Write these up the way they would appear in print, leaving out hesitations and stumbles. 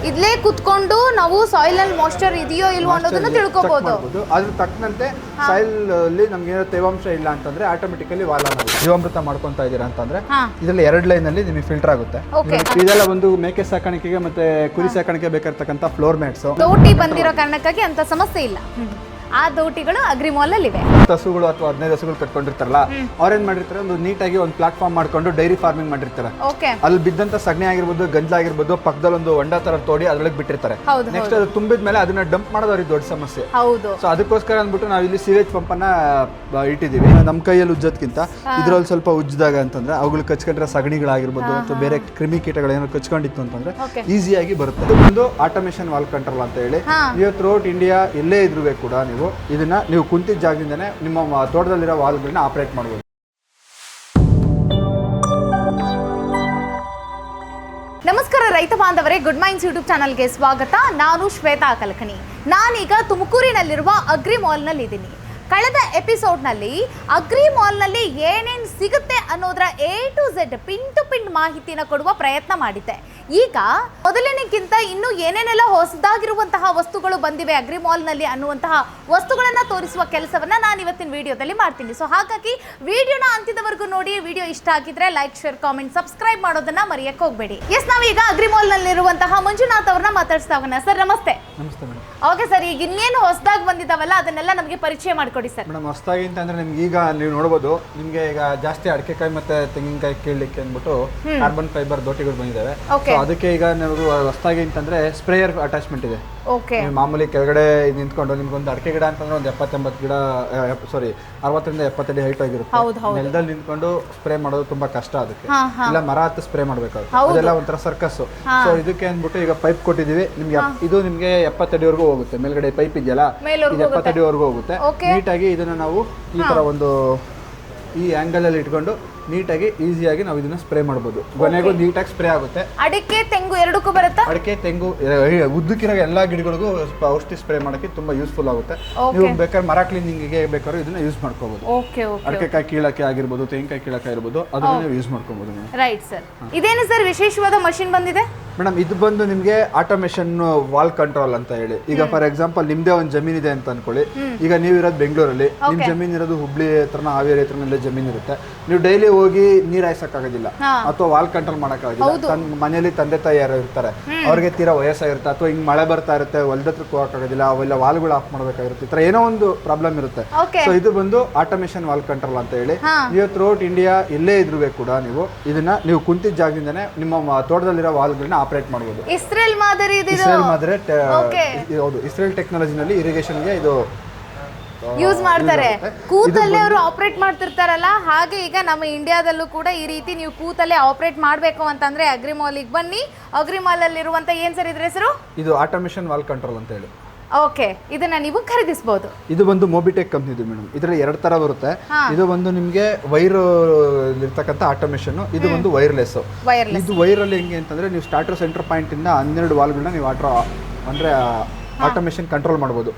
ಇಲ್ಲೇ ಕುತ್ಕೊಂಡು ನಾವು ಸಾಯಿಲ್ ಅಲ್ಲಿ ಮಾಯಿಶ್ಚರ್ ಇದೆಯೋ ಇಲ್ವೋ ಅನ್ನೋದನ್ನ ತಿಳ್ಕೊಬಹುದು. ಅದ್ರ ತಕ್ಕಂತೆ ಸಾಯಿಲ್ ಅಲ್ಲಿ ನಮ್ಗೆ ಏನೋ ತೇವಾಂಶ ಇಲ್ಲ ಅಂತಂದ್ರೆ ಆಟೋಮೆಟಿಕಲಿ ವಾಲ್ ಆನ್ ಆಗುತ್ತೆ. ಜೀವಾಮೃತ ಮಾಡ್ಕೊಂತಾ ಇದೀರಾ ಅಂತಂದ್ರೆ ಇದರಲ್ಲಿ 2 ಲೈನ್ ಅಲ್ಲಿ ನಿಮಗೆ ಫಿಲ್ಟರ್ ಆಗುತ್ತೆ. ಇದೆಲ್ಲ ಒಂದು ಮೇಕೆ ಸಾಕಾಣಿಕೆಗೆ ಮತ್ತೆ ಕುರಿ ಸಾಕಾಣಿಕೆ ಬೇಕಾಗಿರ್ತಕ್ಕಂಥ ಫ್ಲೋರ್ ಮ್ಯಾಟ್ಸ್. ದೋಟಿ ಬಂದಿರೋ ಕಾರಣಕ್ಕಾಗಿ ಅಂತ ಸಮಸ್ಯೆ ಇಲ್ಲ. ಆ ದೋಟಿಗಳು ಅಗ್ರಿಮಾಲ್ ಅಲ್ಲಿ ಇವೆ. ಹಸುಗಳು ಅಥವಾ 15 ಹಸುಗಳು ಕಟ್ಕೊಂಡಿರ್ತಾರಲ್ಲ, ಅವ್ರೇನ್ ಮಾಡಿರ್ತಾರೆ, ಒಂದು ನೀಟಾಗಿ ಒಂದು ಪ್ಲಾಟ್ಫಾರ್ಮ್ ಮಾಡ್ಕೊಂಡು ಡೈರಿ ಫಾರ್ಮಿಂಗ್ ಮಾಡಿರ್ತಾರೆ. ಅಲ್ಲಿ ಬಿದ್ದಂತ ಸಗಣಿ ಆಗಿರ್ಬೋದು, ಗಂಜಲಾಗಿರ್ಬೋದು, ಪಕ್ಕದಲ್ಲಿ ಒಂದು ಹೊಂಡ ತರ ತೋಡಿ ಅದ್ರೊಳಗೆ ಬಿಟ್ಟಿರ್ತಾರೆ. ನೆಕ್ಸ್ಟ್ ಅದು ತುಂಬಿದ ಮೇಲೆ ಅದನ್ನ ಡಂಪ್ ಮಾಡೋದು ಅವ್ರಿಗೆ ದೊಡ್ಡ ಸಮಸ್ಯೆ. ಸೊ ಅದಕ್ಕೋಸ್ಕರ ಅಂದ್ಬಿಟ್ಟು ನಾವು ಇಲ್ಲಿ ಸೀವೇಜ್ ಪಂಪ್ ಅನ್ನ ಇಟ್ಟಿದೀವಿ. ನಮ್ಮ ಕೈಯಲ್ಲಿ ಉಜ್ಜೋದ್ಕಿಂತ ಇದ್ರಲ್ಲಿ ಸ್ವಲ್ಪ ಉಜ್ಜಿದಾಗ ಅಂತಂದ್ರೆ ಅವುಗಳು ಕಚ್ಕೊಂಡ್ರೆ ಸಗಣಿಗಳಾಗಿರ್ಬೋದು ಅಥವಾ ಬೇರೆ ಕ್ರಿಮಿ ಕೀಟಗಳು ಏನಾದ್ರು ಕಚ್ಕೊಂಡಿತ್ತು ಅಂತಂದ್ರೆ ಈಸಿಯಾಗಿ ಬರುತ್ತೆ. ಇದು ಒಂದು ಆಟೋಮೇಷನ್ ವಾಲ್ ಕಂಟ್ರೋಲ್ ಅಂತ ಹೇಳಿ ನೀವು ಥ್ರೂಔಟ್ ಇಂಡಿಯಾ ಎಲ್ಲೇ ಇದ್ರೂ ಕೂಡ ಇದನ್ನ ನೀವು ಕುಂತಿದ್ದ ಜಾಗದಿಂದನೇ ನಿಮ್ಮ ತೋಟದಲ್ಲಿರೋ ವಾಲ್ಗಳನ್ನ ಆಪರೇಟ್ ಮಾಡಬಹುದು. ನಮಸ್ಕಾರ ರೈತ ಬಾಂಧವರೇ, ಗುಡ್ ಮೈನ್ಸ್ ಯೂಟ್ಯೂಬ್ ಚಾನಲ್ಗೆ ಸ್ವಾಗತ. ನಾನು ಶ್ವೇತಾ ಕಲಕನಿ. ನಾನೀಗ ತುಮಕೂರಿನಲ್ಲಿರುವ ಅಗ್ರಿ ಮಾಲ್ನಲ್ಲಿ ಇದ್ದೀನಿ. ಕಳೆದ ಎಪಿಸೋಡ್ನಲ್ಲಿ ಅಗ್ರಿ ಮಾಲ್ನಲ್ಲಿ ಏನೇನು ಸಿಗುತ್ತೆ ಅನ್ನೋದರ A to Z pin to pin ಮಾಹಿತಿನ ಕೊಡುವ ಪ್ರಯತ್ನ ಮಾಡಿದ್ದೆ. ಈಗ ಮೊದಲಿನಕ್ಕಿಂತ ಇನ್ನೂ ಏನೇನೆಲ್ಲ ಹೊಸದಾಗಿರುವಂತಹ ವಸ್ತುಗಳು ಬಂದಿವೆ ಅಗ್ರಿ ಮಾಲ್ನಲ್ಲಿ ಅನ್ನುವಂತಹ ವಸ್ತುಗಳನ್ನು ತೋರಿಸುವ ಕೆಲಸವನ್ನ ನಾನು ಇವತ್ತಿನ ವಿಡಿಯೋದಲ್ಲಿ ಮಾಡ್ತೀನಿ. ಸೊ ಹಾಗಾಗಿ ವಿಡಿಯೋನ ಅಂತ್ಯದವರೆಗೂ ನೋಡಿ. ವಿಡಿಯೋ ಇಷ್ಟ ಆಗಿದ್ರೆ ಲೈಕ್, ಶೇರ್, ಕಾಮೆಂಟ್, ಸಬ್ಸ್ಕ್ರೈಬ್ ಮಾಡೋದನ್ನ ಮರೆಯಕ್ಕೆ ಹೋಗಬೇಡಿ. ನಾವೀಗ ಅಗ್ರಿ ಮಾಲ್ನಲ್ಲಿರುವಂತಹ ಮಂಜುನಾಥ್ ಅವ್ರನ್ನ ಮಾತಾಡ್ಸ್ತಾ ಹೋಗೋಣ. ಸರ್ ನಮಸ್ತೆ. ನಮಸ್ತೆ ಮೇಡಮ್. ಓಕೆ ಸರ್, ಈಗ ಇನ್ನೇನು ಹೊಸದಾಗಿ ಬಂದಿದ್ದಾವಲ್ಲ ಅದನ್ನೆಲ್ಲ ನಮಗೆ ಪರಿಚಯ ಮಾಡಿಕೊಡಿ ಸರ್. ಮೇಡಮ್, ಹೊಸದಾಗಿ ಅಂತಂದ್ರೆ ನಿಮ್ಗೆ ಈಗ ನೀವು ನೋಡಬಹುದು, ನಿಮ್ಗೆ ಈಗ ಜಾಸ್ತಿ ಅಡಿಕೆಕಾಯಿ ಮತ್ತೆ ತೆಂಗಿನಕಾಯಿ ಕೀಳಲಿಕ್ಕೆ ಅಂದ್ಬಿಟ್ಟು ಕಾರ್ಬನ್ ಫೈಬರ್ ದೋಟಿಗಳು ಬಂದಿದ್ದಾವೆ. ಅದಕ್ಕೆ ಈಗ ನಾವು ಹೊಸದಾಗಿ ಅಂತಂದ್ರೆ ಸ್ಪ್ರೇಯರ್ ಅಟ್ಯಾಚ್ಮೆಂಟ್ ಇದೆ. ಮಾಮೂಲಿ ಕೆಳಗಡೆ ನಿಂತ್ಕೊಂಡು ನಿಮ್ಗೊಂದು ಅಡಿಕೆ ಗಿಡ ಅಂತಂದ್ರೆ ಒಂದು 70-80 ಗಿಡ, ಸಾರಿ 60ರಿಂದ 70 ಅಡಿ ಹೈಟ್ ಆಗಿರುತ್ತೆ. ನೆಲದಲ್ಲಿ ನಿಂತ್ಕೊಂಡು ಸ್ಪ್ರೇ ಮಾಡೋದು ತುಂಬಾ ಕಷ್ಟ. ಅದಕ್ಕೆ ಇಲ್ಲ ಮರ ಹತ್ತು ಸ್ಪ್ರೇ ಮಾಡ್ಬೇಕಾಗುತ್ತೆ. ಅದೆಲ್ಲ ಒಂಥರ ಸರ್ಕಸ್. ಸೊ ಇದಕ್ಕೆ ಅಂದ್ಬಿಟ್ಟು ಈಗ ಪೈಪ್ ಕೊಟ್ಟಿದೀವಿ ನಿಮ್ಗೆ. ಇದು ನಿಮ್ಗೆ 70 ಅಡಿವರೆಗೂ ಹೋಗುತ್ತೆ. ಮೇಲ್ಗಡೆ ಪೈಪ್ ಇದೆಯಲ್ಲ, ಇದು 70 ಅಡಿವರೆಗೂ ಹೋಗುತ್ತೆ. ನೀಟಾಗಿ ಇದನ್ನ ನಾವು ಈ ತರ ಒಂದು ಈ ಆಂಗಲ್ ಅಲ್ಲಿ ಇಟ್ಕೊಂಡು ನೀಟಾಗಿ ಈಸಿಯಾಗಿ ನಾವು ಇದನ್ನ ಸ್ಪ್ರೇ ಮಾಡಬಹುದು. ಕೊನೆಗೂ ನೀಟಾಗಿ ಸ್ಪ್ರೇ ಆಗುತ್ತೆ. ಅಡಿಕೆ, ತೆಂಗು ಎರಡಕ್ಕೂ ಬರುತ್ತೆ. ಅಡಿಕೆ, ತೆಂಗು, ಉದ್ದಕ್ಕಿರೋ ಎಲ್ಲಾ ಗಿಡಗಳಿಗೂ ಔಷಧಿ ಸ್ಪ್ರೇ ಮಾಡಕ್ಕೆ ತುಂಬಾ ಯೂಸ್ಫುಲ್ ಆಗುತ್ತೆ. ನೀವು ಬೇಕಾದ್ರೆ ಮರ ಕ್ಲೀನಿಂಗ್ಗೆ ಬೇಕಾದ್ರೂ ಇದನ್ನ ಯೂಸ್ ಮಾಡ್ಕೋಬಹುದು. ಅಡಿಕೆಕಾಯಿ ಕೀಳಕ್ಕೆ ಆಗಿರ್ಬೋದು, ತೆಂಗಿನಕಾಯಿ ಕೀಳಕ್ಕೆ ಆಗಿರ್ಬೋದು, ಅದನ್ನ ನೀವು ಯೂಸ್ ಮಾಡ್ಕೋಬಹುದು. Right sir. ಇದೇನು ಸರ್ ವಿಶೇಷವಾದ ಮಷಿನ್ ಬಂದಿದೆ? ಮೇಡಮ್, ಇದು ಬಂದು ನಿಮ್ಗೆ ಆಟೋಮೇಷನ್ ವಾಲ್ ಕಂಟ್ರೋಲ್ ಅಂತ ಹೇಳಿ. ಈಗ ಫಾರ್ ಎಕ್ಸಾಂಪಲ್ ನಿಮ್ದೇ ಒಂದು ಜಮೀನ್ ಇದೆ ಅಂತ ಅನ್ಕೊಳ್ಳಿ. ಈಗ ನೀವಿರೋದು ಬೆಂಗಳೂರಲ್ಲಿ, ನಿಮ್ ಜಮೀನ್ ಇರೋದು ಹುಬ್ಳಿ ಹತ್ರನ, ಹಾವೇರಿ ಹತ್ರನಲ್ಲೇ ಜಮೀನ್ ಇರುತ್ತೆ. ನೀವು ಡೈಲಿ ಹೋಗಿ ನೀರ್ ಹಾಯ್ಸಕ್ಕಾಗೋದಿಲ್ಲ ಅಥವಾ ವಾಲ್ ಕಂಟ್ರೋಲ್ ಮಾಡಕ್ಕಾಗೋದಿಲ್ಲ. ಮನೆಯಲ್ಲಿ ತಂದೆ ತಾಯಿ ಯಾರು ಇರ್ತಾರೆ, ಅವ್ರಿಗೆ ತೀರಾ ವಯಸ್ಸಾಗಿರುತ್ತೆ, ಅಥವಾ ಹಿಂಗ್ ಮಳೆ ಬರ್ತಾ ಇರುತ್ತೆ, ಹೊಲದ ಹತ್ರಕ್ಕೆ ಹೋಗಕ್ಕಾಗೋದಿಲ್ಲ, ಅವೆಲ್ಲ ವಾಲ್ಗಳು ಆಫ್ ಮಾಡ್ಬೇಕಾಗಿರುತ್ತೆ. ಈ ತರ ಏನೋ ಒಂದು ಪ್ರಾಬ್ಲಮ್ ಇರುತ್ತೆ. ಸೊ ಇದು ಬಂದು ಆಟೋಮೇಷನ್ ವಾಲ್ ಕಂಟ್ರೋಲ್ ಅಂತ ಹೇಳಿ ನೀವು ಥ್ರೂಔಟ್ ಇಂಡಿಯಾ ಎಲ್ಲೇ ಇದ್ರೂ ಕೂಡ ಇದನ್ನ ನೀವು ಕುಂತಿದ್ದ ಜಾಗದಿಂದನೇ ನಿಮ್ಮ ತೋಟದಲ್ಲಿರೋ ವಾಲ್ಗಳನ್ನ ಆಪರೇಟ್ ಮಾಡಬಹುದು. ಇಸ್ರೇಲ್ ಮಾದರಿ ಇಸ್ರೇಲ್ ಟೆಕ್ನಾಲಜಿನಲ್ಲಿ ಇರಿಗೇಷನ್ಗೆ ಇದು ಯೂಸ್ ಮಾಡ್ತಾರೆ. ಕೂತಲ್ಲೇ ಅವರು ಆಪರೇಟ್ ಮಾಡ್ತಿರ್ತಾರಲ್ಲ, ಹಾಗೆ ಈಗ ನಮ್ಮ ಇಂಡಿಯಾದಲ್ಲೂ ಕೂಡ ಈ ರೀತಿ ನೀವು ಕೂತಲ್ಲೇ ಆಪರೇಟ್ ಮಾಡಬೇಕು ಅಂತಂದ್ರೆ ಅಗ್ರಿ ಮಾಲಿಗೆ ಬನ್ನಿ. ಅಗ್ರಿ ಮಾಲ್ ಅಲ್ಲಿ ಇರುವಂತ ಏನ್ ಸರ್ ಇದ್ರ ಹೆಸರು? ಇದು ಆಟೋಮೇಷನ್ ವಾಲ್ ಕಂಟ್ರೋಲ್ ಅಂತ ಹೇಳಿ. ಓಕೆ, ಇದನ್ನ ನೀವು ಖರೀದಿಸಬಹುದು. ಇದು ಒಂದು ಮೊಬಿಟೆಕ್ ಕಂಪ್ನಿದು ಮೇಡಮ್. ಇದರಲ್ಲಿ 2 ತರ ಬರುತ್ತೆ. ಇದು ಒಂದು ನಿಮ್ಗೆ ವೈರ್ ಇರ್ತಕ್ಕಂಥ ಆಟೋಮೇಷನ್, ಇದು ಒಂದು ವೈರ್ಲೆಸ್. ಇದು ವೈರ್ ಅಲ್ಲಿ ಹೆಂಗೆ ಅಂತಂದ್ರೆ ನೀವು ಸ್ಟಾರ್ಟರ್ ಸೆಂಟರ್ ಪಾಯಿಂಟ್ ಇಂದ 12 ವಾಲ್ಗಳನ್ನ ನೀವು ಅಂದ್ರೆ ಆಟೋಮೇಷನ್ ಕಂಟ್ರೋಲ್ ಮಾಡಬಹುದು.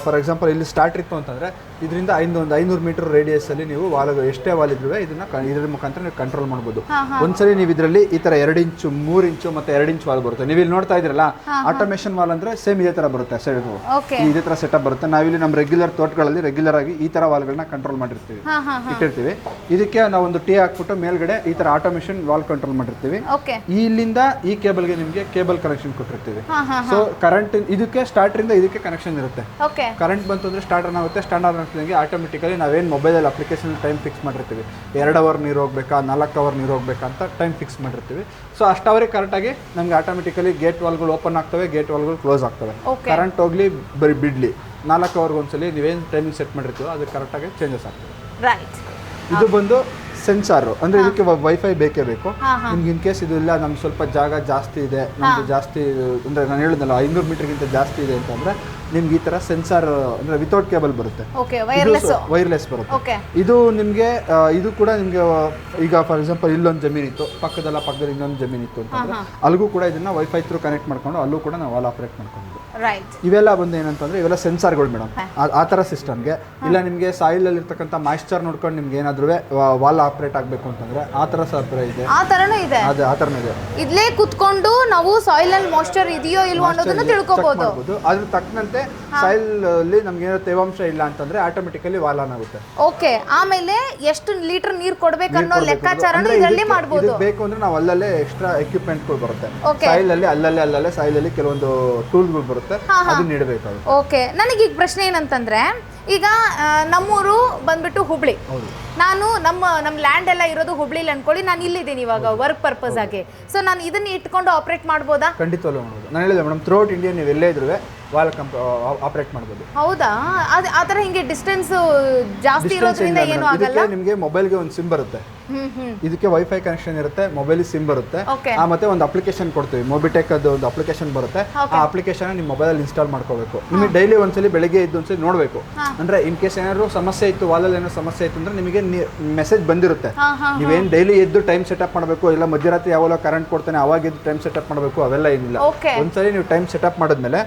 ಫಾರ್ ಎಕ್ಸಾಂಪಲ್ ಇಲ್ಲಿ ಸ್ಟಾರ್ಟ್ ಇತ್ತು ಅಂತಂದ್ರೆ ಇದರಿಂದ 500 ಮೀಟರ್ ರೇಡಿಯಸ್ ಅಲ್ಲಿ ನೀವು ವಾಲ್ ಎಷ್ಟೇ ವಾಲ್ ಇದ್ರೂ ಇದನ್ನ ಇದ್ರ ಮುಖಾಂತರ ನೀವು ಕಂಟ್ರೋಲ್ ಮಾಡಬಹುದು. ಒಂದ್ಸರಿ ನೀವು ಇದರಲ್ಲಿ ಈ ತರ 2 ಇಂಚು, 3 ಇಂಚು ಮತ್ತೆ 2 ಇಂಚ್ ವಾಲ್ ಬರುತ್ತೆ. ನೀವು ಇಲ್ಲಿ ನೋಡ್ತಾ ಇದ್ರಲ್ಲ, ಆಟೋಮೇಷನ್ ವಾಲ್ ಅಂದ್ರೆ ಸೇಮ್ ಇದೇ ತರ ಬರುತ್ತೆ. ಇದೇ ತರ ಸೆಟಪ್ ಬರುತ್ತೆ. ನಾವಿಲ್ಲಿ ನಮ್ಮ ರೆಗ್ಯುಲರ್ ತೋಟಗಳಲ್ಲಿ ರೆಗ್ಯುಲರ್ ಆಗಿ ಈ ತರ ವಾಲ್ಗಳನ್ನ ಕಂಟ್ರೋಲ್ ಮಾಡಿರ್ತೀವಿ, ಇಟ್ಟಿರ್ತೀವಿ. ಇದಕ್ಕೆ ನಾವು ಒಂದು ಟೀ ಹಾಕ್ಬಿಟ್ಟು ಮೇಲ್ಗಡೆ ಈ ತರ ಆಟೋಮೇಷನ್ ವಾಲ್ ಕಂಟ್ರೋಲ್ ಮಾಡಿರ್ತೀವಿ. ಇಲ್ಲಿಂದ ಈ ಕೇಬಲ್ಗೆ ನಿಮ್ಗೆ ಕೇಬಲ್ ಕನೆಕ್ಷನ್ ಕೊಟ್ಟಿರ್ತೀವಿ. ಸೊ ಕರೆಂಟ್ ಇದಕ್ಕೆ ಸ್ಟಾರ್ಟರ್ ಇಂದ ಇದಕ್ಕೆ ಕನೆಕ್ಷನ್ ಇರುತ್ತೆ. ಕರೆಂಟ್ ಬಂತು ಅಂದ್ರೆ ಸ್ಟಾರ್ಟರ್ ಆಗುತ್ತೆ. ಸ್ಟಾರ್ಟ್ ಆದಂಗೆ ಆಟೋಮೆಟಿಕಲಿ ನಾವೇನು ಮೊಬೈಲಲ್ಲಿ ಅಪ್ಲಿಕೇಶನ್ ಟೈಮ್ ಫಿಕ್ಸ್ ಮಾಡಿರ್ತೀವಿ, 2 ಅವರ್ ನೀರು ಹೋಗ್ಬೇಕಾ, 4 ಅವರ್ ನೀರು ಹೋಗ್ಬೇಕಾ ಅಂತ ಟೈಮ್ ಫಿಕ್ಸ್ ಮಾಡಿರ್ತೀವಿ. ಸೊ ಅಷ್ಟು ಅವರಿಗೆ ಕರೆಕ್ಟಾಗಿ ನಮ್ಗೆ ಆಟೋಮೆಟಿಕಲಿ ಗೇಟ್ ವಾಲ್ಗಳು ಓಪನ್ ಆಗ್ತವೆ, ಗೇಟ್ ವಾಲ್ಗಳು ಕ್ಲೋಸ್ ಆಗ್ತವೆ. ಕರೆಂಟ್ ಹೋಗ್ಲಿ ಬರೀ ಬಿಡ್ಲಿ, 4 ಅವರ್ಗೆ ಒಂದ್ಸಲಿ ನೀವೇನು ಟೈಮಿಂಗ್ ಸೆಟ್ ಮಾಡಿರ್ತೀವೋ ಅದು ಕರೆಕ್ಟಾಗಿ ಚೇಂಜಸ್ ಆಗ್ತದೆ. ಇದು ಬಂದು ಸೆನ್ಸಾರ್ ಅಂದ್ರೆ ಇದಕ್ಕೆ ವೈಫೈ ಬೇಕೇ ಬೇಕು. ನಿಮ್ಗೆ ಇನ್ ಕೇಸ್ ಇದು ಇಲ್ಲ, ನಮ್ಗೆ ಸ್ವಲ್ಪ ಜಾಗ ಜಾಸ್ತಿ ಇದೆ, ನಮ್ಗೆ ಜಾಸ್ತಿ ಅಂದ್ರೆ ನಾನು ಹೇಳಿದ್ನಲ್ಲ 500 ಮೀಟರ್ಗಿಂತ ಜಾಸ್ತಿ ಇದೆ ಅಂತಂದ್ರೆ ನಿಮ್ಗೆ ಈ ತರ ಸೆನ್ಸಾರ್ ಅಂದ್ರೆ ವಿತೌಟ್ ಕೇಬಲ್ ಬರುತ್ತೆ, ವೈರ್ಲೆಸ್ ಬರುತ್ತೆ. ಇದು ನಿಮ್ಗೆ ಇದು ಕೂಡ ನಿಮ್ಗೆ ಈಗ ಫಾರ್ ಎಕ್ಸಾಂಪಲ್ ಇಲ್ಲೊಂದು ಜಮೀನ್ ಇತ್ತು, ಪಕ್ಕದಲ್ಲಿ ಇನ್ನೊಂದು ಜಮೀನ್ ಇತ್ತು ಅಂತಂದ್ರೆ ಅಲ್ಲಿಗೂ ಕೂಡ ಇದನ್ನ ವೈಫೈ ಥ್ರೂ ಕನೆಕ್ಟ್ ಮಾಡ್ಕೊಂಡು ಅಲ್ಲೂ ಕೂಡ ನಾವು ವಾಲ್ ಆಪರೇಟ್ ಮಾಡ್ಕೊಂಡು ರೈಟ್. ಇವೆಲ್ಲ ಬಂದು ಏನಂತಂದ್ರೆ ಇವೆಲ್ಲ ಸೆನ್ಸಾರ್ಗಳು ಮೇಡಮ್. ಆ ಥರ ಸಿಸ್ಟಮ್ಗೆ ಇಲ್ಲ ನಿಮಗೆ ಸಾಯಿಲ್ ಅಲ್ಲಿ ಇರ್ತಕ್ಕಂಥ ಮಾಯಿಶ್ಚರ್ ನೋಡ್ಕೊಂಡು ನಿಮ್ಗೆ ಏನಾದ್ರೂ ವಾಲ್ ಆಪರೇಟ್ ಆಗಬೇಕು ಅಂತಂದ್ರೆ ಆ ಥರ ಸಹ ಇದೆ. ಆ ಥರನೂ ಇದೆ. ಅದೇ ಆ ಥರನೂ ಇದೆ. ಇಲ್ಲೇ ಕುತ್ಕೊಂಡು ನಾವು ಸಾಯಿಲ್ ಅಲ್ಲಿ ಮಾಯಿಶ್ಚರ್ ಇದೆಯೋ ಇಲ್ವೋ ಅನ್ನೋದನ್ನ ತಿಳ್ಕೊಬಹುದು. ಅದ್ರ ತಕ್ಕಂತೆ ಸಾಯಿಲ್ ಅಲ್ಲಿ ನಮ್ಗೆ ಏನೋ ತೇವಾಂಶ ಇಲ್ಲ ಅಂತಂದ್ರೆ ಆಟೋಮೆಟಿಕಲಿ ವಾಲ್ ಆನ್ ಆಗುತ್ತೆ. ಓಕೆ. ಆಮೇಲೆ ಎಷ್ಟು ಲೀಟರ್ ನೀರು ಕೊಡ್ಬೇಕು ಅನ್ನೋ ಲೆಕ್ಕಾಚಾರನೂ ಇದರಲ್ಲಿ ಮಾಡಬಹುದು. ಬೇಕು ಅಂದ್ರೆ ನಾವು ಅಲ್ಲಲ್ಲೇ ಎಕ್ಸ್ಟ್ರಾ ಎಕ್ವಿಪ್ಮೆಂಟ್ಗಳು ಬರುತ್ತೆ. ಸಾಯಿಲ್ ಅಲ್ಲಿ ಅಲ್ಲಲ್ಲೇ ಸಾಯಿಲ್ ಅಲ್ಲಿ ಕೆಲವೊಂದು ಟೂಲ್ಗಳು ಬರುತ್ತೆ, ಅದನ್ನ ನೀಡಬೇಕು. ಓಕೆ. ನನಗೆ ಈಗ ಪ್ರಶ್ನೆ ಏನಂತಂದ್ರೆ, ಈಗ ನಮ್ಮೂರು ಬಂದ್ಬಿಟ್ಟು ಹುಬ್ಳಿ, ನಾನು ನಮ್ಮ ಲ್ಯಾಂಡ್ ಎಲ್ಲ ಇರೋದು ಹುಬ್ಳಿಲಿ ಅನ್ಕೊಳ್ಳಿ, ನಾನು ಇಲ್ಲಿದ್ದೀನಿ ಇವಾಗ ವರ್ಕ್ ಪರ್ಪಸ್ ಆಗಿ. ಸೊ ನಾನು ಇದನ್ನ ಇಟ್ಕೊಂಡು ಆಪರೇಟ್ ಮಾಡ್ಬೋದಾ? ಖಂಡಿತವಲ್ಲ ಮಾಡ್ಬೋದು. ನಾನು ಹೇಳಿದೆ ಮೇಡಮ್, ಥ್ರೂಔಟ್ ಇಂಡಿಯಾ ನೀವು ಎಲ್ಲೇ ಇದ್ರೂ ವಾಲ್ ಆಪರೇಟ್ ಮಾಡ್ಬೋದು. ಹೌದಾ? ಆ ಥರ ಹಿಂಗೆ ಡಿಸ್ಟೆನ್ಸ್ ಜಾಸ್ತಿ ಇರೋದ್ರಿಂದ ಏನು ಆಗಲ್ಲ. ನಿಮಗೆ ಮೊಬೈಲ್ಗೆ ಒಂದು ಸಿಮ್ ಬರುತ್ತೆ, ಇದಕ್ಕೆ ವೈಫೈ ಕನೆಕ್ಷನ್ ಇರುತ್ತೆ, ಮೊಬೈಲ್ ಸಿಮ್ ಬರುತ್ತೆ, ಮತ್ತೆ ಒಂದು ಅಪ್ಲಿಕೇಶನ್ ಕೊಡ್ತೀವಿ, ಮೊಬಿಟೆಕ್ ಅದು ಒಂದು ಅಪ್ಲಿಕೇಶನ್ ಬರುತ್ತೆ. ಆ ಅಪ್ಲಿಕೇಶನ್ ನಿಮ್ಮ ಮೊಬೈಲ್ ಇನ್ಸ್ಟಾಲ್ ಮಾಡ್ಕೋಬೇಕು. ನಿಮಗೆ ಡೈಲಿ ಒಂದ್ಸಲಿ ಬೆಳಗ್ಗೆ ಇದ್ದು ಒಂದ್ಸಲಿ ನೋಡಬೇಕು. ಅಂದ್ರೆ ಇನ್ ಕೇಸ್ ಏನಾದ್ರು ಸಮಸ್ಯೆ ಇತ್ತು, ವಾಲಲ್ಲಿ ಏನೋ ಸಮಸ್ಯೆ ಇತ್ತು ಅಂದ್ರೆ ನಿಮಗೆ ಮೆಸೇಜ್ ಬಂದಿರುತ್ತೆ. ನೀವೇನು ಡೈಲಿ ಎದ್ದು ಟೈಮ್ ಸೆಟಪ್ ಮಾಡಬೇಕು, ಇಲ್ಲ ಮಧ್ಯರಾತ್ರಿ ಯಾವಾಗ ಕರೆಂಟ್ ಕೊಡ್ತಾನೆ ಅವಾಗ ಎದ್ದು ಟೈಮ್ ಸೆಟಪ್ ಮಾಡಬೇಕು, ಅವೆಲ್ಲ ಏನಿಲ್ಲ. ಒಂದ್ಸಲಿ ನೀವು ಟೈಮ್ ಸೆಟಪ್ ಮಾಡಿದ್ಮೇಲೆ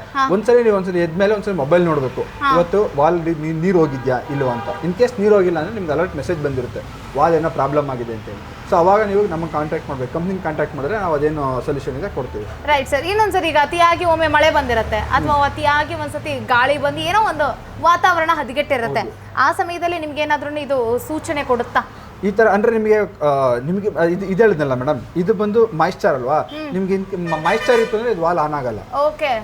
ಒಂದ್ಸಲಿ ಎದ್ಮೇಲೆ ಒಂದ್ಸಲಿ ಮೊಬೈಲ್ ನೋಡಬೇಕು, ಇವತ್ತು ವಾಲ್ ನೀರು ಹೋಗಿದ್ಯಾ ಇಲ್ವಾ ಅಂತ. ಇನ್ ಕೇಸ್ ನೀರು ಹೋಗಿಲ್ಲ ಅಂದ್ರೆ ನಿಮ್ಗೆ ಅಲರ್ಟ್ ಮೆಸೇಜ್ ಬಂದಿರುತ್ತೆ, ವಾಲ್ ಏನೋ ಪ್ರಾಬ್ಲಮ್ ಆಗಿದೆ ಅಂತೇಳಿ. ಸೊ ಅವಾಗ ನೀವು ನಮಗೆ ಕಾಂಟ್ಯಾಕ್ಟ್ ಮಾಡಬೇಕು, ಕಂಪ್ನಿಗೆ ಕಾಂಟ್ಯಾಕ್ಟ್ ಮಾಡಿದ್ರೆ ನಾವು ಅದೇನು ಸೊಲ್ಯೂಷನ್ ಇದೆ ಕೊಡ್ತೀವಿ. Right sir. ಇನ್ನೊಂದ್ಸರಿ ಈಗ ಅತಿಯಾಗಿ ಒಮ್ಮೆ ಮಳೆ ಬಂದಿರುತ್ತೆ, ಅಥವಾ ಅತಿಯಾಗಿ ಒಂದ್ಸತಿ ಗಾಳಿ ಬಂದು ಏನೋ ಒಂದು ವಾತಾವರಣ ಹದಗೆಟ್ಟಿರುತ್ತೆ, ಆ ಸಮಯದಲ್ಲಿ ನಿಮ್ಗೆ ಏನಾದ್ರೂ ಇದು ಸೂಚನೆ ಕೊಡುತ್ತಾ? ಈ ತರ ಅಂದ್ರೆ ನಿಮಗೆ ಇದು ಹೇಳಿದ್ನಲ್ಲ ಮೇಡಮ್, ಇದು ಬಂದು ಮಾಯಿಶ್ಚರ್ ಅಲ್ವಾ, ನಿಮ್ಗೆ ಮಾಯಿಶ್ಚರ್ ಇತ್ತು ಅಂದ್ರೆ ಇದು ವಾಲ್ ಆನ್ ಆಗಲ್ಲ,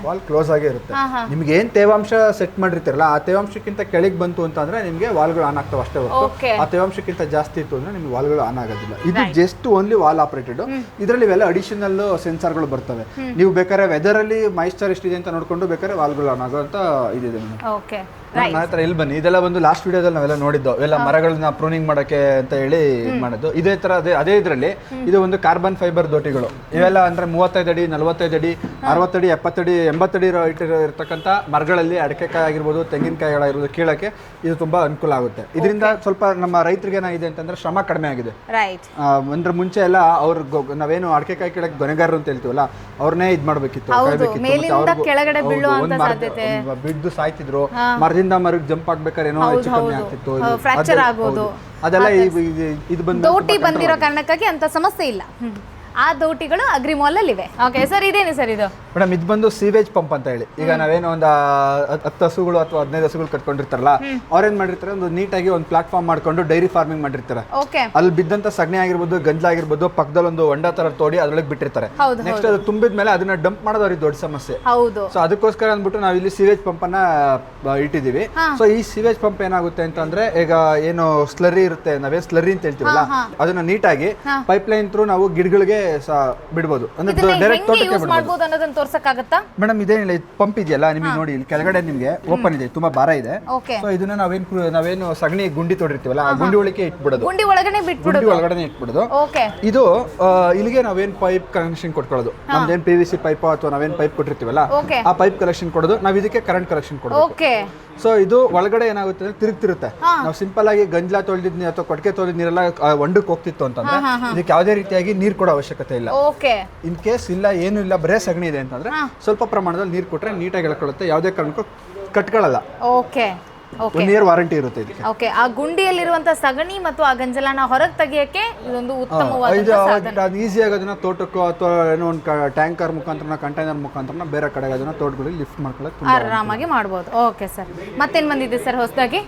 ವಾಲ್ ಕ್ಲೋಸ್ ಆಗೇ ಇರುತ್ತೆ. ನಿಮ್ಗೆ ಏನ್ ತೇವಾಂಶ ಸೆಟ್ ಮಾಡಿರ್ತೀರಲ್ಲ ಆ ತೇವಾಂಶಕ್ಕಿಂತ ಕೆಳಗೆ ಬಂತು ಅಂತಂದ್ರೆ ನಿಮ್ಗೆ ವಾಲ್ಗಳು ಆನ್ ಆಗ್ತಾವ ಅಷ್ಟೇ ಹೊರತು ಆ ತೇವಾಂಶಕ್ಕಿಂತ ಜಾಸ್ತಿ ಇತ್ತು ಅಂದ್ರೆ ನಿಮ್ಗೆ ವಾಲ್ಗಳು ಆನ್ ಆಗೋದಿಲ್ಲ. ಇದು ಜಸ್ಟ್ ಓನ್ಲಿ ವಾಲ್ ಆಪರೇಟೆಡ್. ಇದರಲ್ಲಿ ಇವೆಲ್ಲ ಅಡಿಷನಲ್ ಸೆನ್ಸಾರ್ಗಳು ಬರ್ತವೆ. ನೀವು ಬೇಕಾದ್ರೆ ವೆದರ್ ಅಲ್ಲಿ ಮಾಯಿಶ್ಚರ್ ಎಷ್ಟಿದೆ ಅಂತ ನೋಡ್ಕೊಂಡು ಬೇಕಾದ್ರೆ ವಾಲ್ಗಳು ಆನ್ ಆಗೋ ಅಂತ ಇದಿದೆ ಮೇಡಮ್. ಹತ್ರ ಇಲ್ಲಿ ಬನ್ನಿ, ಇದೆಲ್ಲ ಒಂದು ಲಾಸ್ಟ್ ವಿಡಿಯೋದಲ್ಲಿ ನಾವೆಲ್ಲ ನೋಡಿದ್ದು, ಎಲ್ಲ ಮರಗಳನ್ನ ಪ್ರೂನಿಂಗ್ ಮಾಡಕ್ಕೆ ಅಂತ ಹೇಳಿ ಮಾಡೋದು. ಇದೇ ತರ ಅದೇ ಇದರಲ್ಲಿ ಇದು ಒಂದು ಕಾರ್ಬನ್ ಫೈಬರ್ ದೋಟಿಗಳು. ಇವೆಲ್ಲ ಅಂದ್ರೆ 35 ಅಡಿ 45 ಅಡಿ 60 ಅಡಿ 70 ಅಡಿ 80 ಅಡಿ ಇರ್ತಕ್ಕಂಥ ಮರಗಳಲ್ಲಿ ಅಡಿಕೆಕಾಯಿ ಆಗಿರ್ಬೋದು, ತೆಂಗಿನಕಾಯಿಗಳಾಗಿರ್ಬೋದು ಕೀಳಕ್ಕೆ ಇದು ತುಂಬಾ ಅನುಕೂಲ ಆಗುತ್ತೆ. ಇದರಿಂದ ಸ್ವಲ್ಪ ನಮ್ಮ ರೈತರಿಗೆ ಏನಾಗಿದೆ ಅಂತಂದ್ರೆ ಶ್ರಮ ಕಡಿಮೆ ಆಗಿದೆ. ಅಂದ್ರೆ ಮುಂಚೆ ಎಲ್ಲ ಅವ್ರ ನಾವೇನು ಅಡಿಕೆಕಾಯಿ ಕೀಳಕ್ಕೆ ಗೊನೆಗಾರರು ಅಂತ ಹೇಳ್ತೀವಲ್ಲ, ಅವ್ರನ್ನೇ ಇದ್ ಮಾಡ್ಬೇಕಿತ್ತು, ಬಿದ್ದು ಸಾಯ್ತಿದ್ರು. ಮರದಿಂದ ಮರಕ್ಕೆ ಜಂಪ್ ಆಗ್ಬೇಕಾದ್ರೆ ಏನೋ ಹೆಚ್ಚು ಕಮ್ಮಿ ಆಗ್ತಿತ್ತು, ಅದೆಲ್ಲ ಇದು ದೋಟಿ ಬಂದಿರೋ ಕಾರಣಕ್ಕಾಗಿ ಅಂತ ಸಮಸ್ಯೆ ಇಲ್ಲ. ಆ ದೋಟಿಗಳು ಅಗ್ರಿ ಮಾಲ್ ಅಲ್ಲಿ ಇವೆ. ಓಕೆ ಸರ್, ಇದೇನು ಸರ್ ಇದು? ಮೇಡಮ್ ಇದು ಬಂದು ಸೀವೇಜ್ ಪಂಪ್ ಅಂತ ಹೇಳಿ. ಈಗ ನಾವೇನೋ ಒಂದು 10 ಹಸುಗಳು ಅಥವಾ 15 ಹಸುಗಳು ಕಟ್ಕೊಂಡಿರ್ತಾರಲ್ಲ, ಅವ್ರೇನ್ ಮಾಡಿರ್ತಾರೆ, ಒಂದು ನೀಟಾಗಿ ಒಂದು ಪ್ಲಾಟ್ಫಾರ್ಮ್ ಮಾಡ್ಕೊಂಡು ಡೈರಿ ಫಾರ್ಮಿಂಗ್ ಮಾಡಿರ್ತಾರೆ. ಅಲ್ಲಿ ಬಿದ್ದಂತ ಸಗಣಿ ಆಗಿರ್ಬೋದು, ಗಂಜಲಾಗಿರ್ಬೋದು, ಪಕ್ಕದಲ್ಲಿ ಒಂದು ಹೊಂಡ ತರ ತೋಡಿ ಅದ್ರೊಳಗೆ ಬಿಟ್ಟಿರ್ತಾರೆ. ನೆಕ್ಸ್ಟ್ ಅದು ತುಂಬಿದ್ಮೇಲೆ ಅದನ್ನ ಡಂಪ್ ಮಾಡೋದು ಅವ್ರಿಗೆ ದೊಡ್ಡ ಸಮಸ್ಯೆ. ಸೊ ಅದಕ್ಕೋಸ್ಕರ ಅಂದ್ಬಿಟ್ಟು ನಾವು ಇಲ್ಲಿ ಸೀವೇಜ್ ಪಂಪ್ ಅನ್ನ ಇಟ್ಟಿದೀವಿ. ಸೊ ಈ ಸೀವೇಜ್ ಪಂಪ್ ಏನಾಗುತ್ತೆ ಅಂತಂದ್ರೆ, ಈಗ ಏನು ಸ್ಲರಿ ಇರುತ್ತೆ, ನಾವೇನ್ ಸ್ಲರಿ ಅಂತ ಹೇಳ್ತೀವಲ್ಲ, ಅದನ್ನ ನೀಟಾಗಿ ಪೈಪ್ ಲೈನ್ ಥ್ರೂ ನಾವು ಗಿಡಗಳಿಗೆ ಬಿಡಬಹುದು. ಮೇಡಮ್ ಇದೇನಿಲ್ಲ, ಪಂಪ್ ಇದೆಯಲ್ಲ ನಿಮಗೆ ನೋಡಿ, ಇಲ್ಲಿ ಕೆಳಗಡೆ ನಿಮ್ಗೆ ಓಪನ್ ಇದೆ, ತುಂಬಾ ಭಾರ ಇದೆ. ಸೊ ಇದನ್ನ ನಾವೇನು ಸಗಣಿ ಗುಂಡಿ ತೊಡಿರ್ತೀವಲ್ಲ, ಆ ಗುಂಡಿ ಒಳಗೆ ಇಟ್ಬಿಡೋದು, ಗುಂಡಿ ಒಳಗಡೆ ಇಟ್ಬಿಡೋದು. ಇದು ಇಲ್ಲಿಗೆ ನಾವೇನ್ ಪೈಪ್ ಕನೆಕ್ಷನ್ ಕೊಟ್ಕೊಳ್ಳೋದು, ನಮ್ದೇನ್ PVC ಪೈಪ್ ಅಥವಾ ನಾವೇನ್ ಪೈಪ್ ಕೊಟ್ಟಿರ್ತೀವಲ್ಲ ಆ ಪೈಪ್ ಕನೆಕ್ಷನ್ ಕೊಡೋದು, ನಾವ್ ಇದಕ್ಕೆ ಕರೆಂಟ್ ಕನೆಕ್ಷನ್ ಕೊಡೋದು. ಸೊ ಇದು ಒಳಗಡೆ ಏನಾಗುತ್ತೆ ಅಂದ್ರೆ ತಿರುಗ್ತಿರುತ್ತೆ. ನಾವು ಸಿಂಪಲ್ ಆಗಿ ಗಂಜಲ ತೊಳೆದಿದ್ ಅಥವಾ ಕೊಟ್ಟಿಗೆ ತೊಳೆದಿದ್ ನೀರೆಲ್ಲ ಒಂಡಕ್ಕೆ ಹೋಗ್ತಿತ್ತು ಅಂತಂದ್ರೆ ಇದಕ್ಕೆ ಯಾವುದೇ ರೀತಿಯಾಗಿ ನೀರು ಕೊಡೋ ಅವಶ್ಯಕತೆ ಇಲ್ಲ. ಇನ್ ಕೇಸ್ ಇಲ್ಲ ಏನು ಇಲ್ಲ, ಬರೇ ಸಗಣಿ ಇದೆ ಅಂತಂದ್ರೆ ಸ್ವಲ್ಪ ಪ್ರಮಾಣದಲ್ಲಿ ನೀರು ಕೊಟ್ರೆ ನೀಟಾಗಿ ಎಳ್ಕೊಳ್ಳುತ್ತೆ, ಯಾವುದೇ ಕಾರಣಕ್ಕೂ ಕಟ್ಕೊಳ್ಳಲ್ಲ. 1 ಇಯರ್ ವಾರಂಟಿ ಇರುತ್ತೆ ಇದಕ್ಕೆ. ಓಕೆ. ಆ ಗುಂಡಿಯಲ್ಲಿರುವಂತ ಸಗಣಿ ಮತ್ತು ಆ ಗಂಜಲನ ಹೊರಗೆ ತೆಗೆಯಕ್ಕೆ ಇದೊಂದು ಉತ್ತಮವಾದ ಸಾಧನ. ಅದು ಈಸಿಯಾಗಿ ಅದನ್ನ ತೋಟಕ್ಕೋ ಅಥವಾ ಏನೋ ಒಂದು ಟ್ಯಾಂಕರ್ ಮುಖಾಂತರ, ಕಂಟೈನರ್ ಮುಖಾಂತರ ಬೇರೆ ಕಡೆಗೆ ಅದನ್ನ ತೋಟಗಳಿಗೆ ಲಿಫ್ಟ್ ಮಾಡ್ಕೊಳ್ಳೋಕೆ ಆರಾಮಾಗಿ ಮಾಡಬಹುದು. ಓಕೆ ಸರ್, ಮತ್ತೇನ್ ಬಂದಿದೆ ಸರ್ ಹೊಸದಾಗಿ?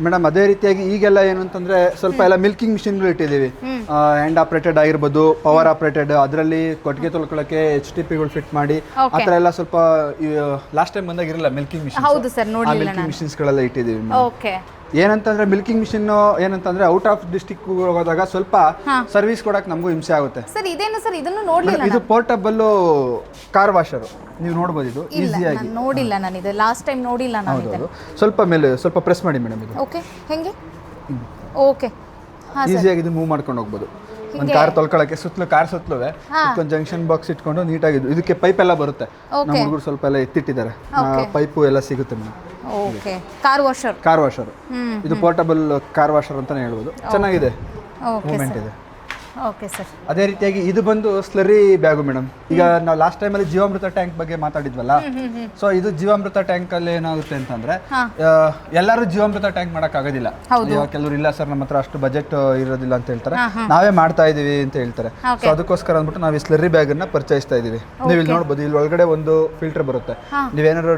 ಮೇಡಮ್ ಅದೇ ರೀತಿಯಾಗಿ ಈಗೆಲ್ಲ ಏನು ಅಂತಂದ್ರೆ ಸ್ವಲ್ಪ ಎಲ್ಲ ಮಿಲ್ಕಿಂಗ್ ಮಿಷಿನ್ಗಳು ಇಟ್ಟಿದ್ದೀವಿ. ಹ್ಯಾಂಡ್ ಆಪರೇಟೆಡ್ ಆಗಿರ್ಬೋದು, ಪವರ್ ಆಪರೇಟೆಡ್, ಅದರಲ್ಲಿ ಕೊಟ್ಟಿಗೆ ತೊಳ್ಕೊಳ್ಳೋಕೆ HTPಗಳು ಫಿಟ್ ಮಾಡಿ ಆ ಥರ ಎಲ್ಲ ಸ್ವಲ್ಪ ಲಾಸ್ಟ್ ಟೈಮ್ ಬಂದಾಗ ಇರಲ್ಲ ಮಿಲ್ಕಿಂಗ್ ಮಿಷಿನ್. ಹೌದು ಸರ್, ನೋಡಿ ಮಿಲ್ಕಿಂಗ್ ಮಿಷಿನ್ಸ್ಗಳೆಲ್ಲ ಇಟ್ಟಿದ್ದೀವಿ. ಓಕೆ. ಏನಂತಂದ್ರೆ ಮಿಲ್ಕಿಂಗ್ ಮಿಷಿನ್ ಏನಂತಂದ್ರೆ ಔಟ್ ಆಫ್ ಡಿಸ್ಟ್ರಿಕ್ಟ್ ಹೋದಾಗ ಸ್ವಲ್ಪ ಸರ್ವಿಸ್ ಕೊಡಕ್ ನಮಗೂ ಹಿಂಸೆ ಆಗುತ್ತೆ ಸರ್. ಇದೇನು ಸರ್? ಇದನ್ನು ನೋಡಲಿಲ್ಲ. ಇದು ಪೋರ್ಟಬಲ್ ಕಾರ್ ವಾಷರ್, ನೀವು ನೋಡಬಹುದು. ಇದು ಈಸಿಯಾಗಿ ನೋಡಿಲ್ಲ ನಾನು, ಇದು ಲಾಸ್ಟ್ ಟೈಮ್ ನೋಡಿಲ್ಲ ನಾನು. ಹೌದು, ಸ್ವಲ್ಪ ಮೇಲೆ ಸ್ವಲ್ಪ ಪ್ರೆಸ್ ಮಾಡಿ ಮೇಡಮ್. ಇದು ಓಕೆ. ಹೆಂಗೆ? ಓಕೆ. ಈಸಿಯಾಗಿ ಇದು ಮೂವ್ ಮಾಡ್ಕೊಂಡು ಹೋಗ್ಬೋದು. ಒಂದು ಕಾರ್ ತೊಳ್ಕೊಳ್ಳೋಕೆ ಸುತ್ತಲೂ ಕಾರ್ ಸುತ್ತಲುವೆ ಒಂದು ಜಂಕ್ಷನ್ ಬಾಕ್ಸ್ ಇಟ್ಕೊಂಡು ನೀಟಾಗಿ ಇದಕ್ಕೆ ಪೈಪ್ ಎಲ್ಲ ಬರುತ್ತೆ. ನಮ್ಮ ಹುಡುಗರು ಸ್ವಲ್ಪ ಎಲ್ಲ ಎತ್ತಿಟ್ಟಿದ್ದಾರೆ, ಪೈಪು ಎಲ್ಲ ಸಿಗುತ್ತೆ ಮೇಡಮ್. ಓಕೆ. ಕಾರ್ ವಾಷರ್ ಇದು ಪೋರ್ಟಬಲ್ ಕಾರ್ ವಾಷರ್ ಅಂತಾನೆ ಹೇಳ್ಬೋದು. ಚೆನ್ನಾಗಿದೆ, ಮೂವ್ಮೆಂಟ್ ಇದೆ. Okay sir. ಅದೇ ರೀತಿಯಾಗಿ ಇದು ಬಂದು ಸ್ಲರಿ ಬ್ಯಾಗು ಮೇಡಮ್. ಈಗ ನಾವು ಲಾಸ್ಟ್ ಟೈಮಲ್ಲಿ ಜೀವಾಮೃತ ಟ್ಯಾಂಕ್ ಬಗ್ಗೆ ಮಾತಾಡಿದ್ವಲ್ಲ, ಸೊ ಇದು ಜೀವಾಮೃತ ಟ್ಯಾಂಕ್ ಅಲ್ಲಿ ಏನಾಗುತ್ತೆ ಅಂತಂದ್ರೆ ಎಲ್ಲರೂ ಜೀವಾಮೃತ ಟ್ಯಾಂಕ್ ಮಾಡಕ್ ಆಗೋದಿಲ್ಲ. ಕೆಲವರು ಇಲ್ಲ ಸರ್ ನಮ್ಮ ಹತ್ರ ಅಷ್ಟು ಬಜೆಟ್ ಇರೋದಿಲ್ಲ ಅಂತ ಹೇಳ್ತಾರೆ, ನಾವೇ ಮಾಡ್ತಾ ಇದೀವಿ ಅಂತ ಹೇಳ್ತಾರೆ. ಸೊ ಅದಕ್ಕೋಸ್ಕರ ಅಂದ್ಬಿಟ್ಟು ನಾವು ಈ ಸ್ಲರಿ ಬ್ಯಾಗ್ ಅನ್ನ ಪರಿಚಯಿಸ್ತಾ ಇದೀವಿ. ನೀವು ಇಲ್ಲಿ ನೋಡ್ಬೋದು, ಇಲ್ಲಿ ಒಳಗಡೆ ಒಂದು ಫಿಲ್ಟರ್ ಬರುತ್ತೆ.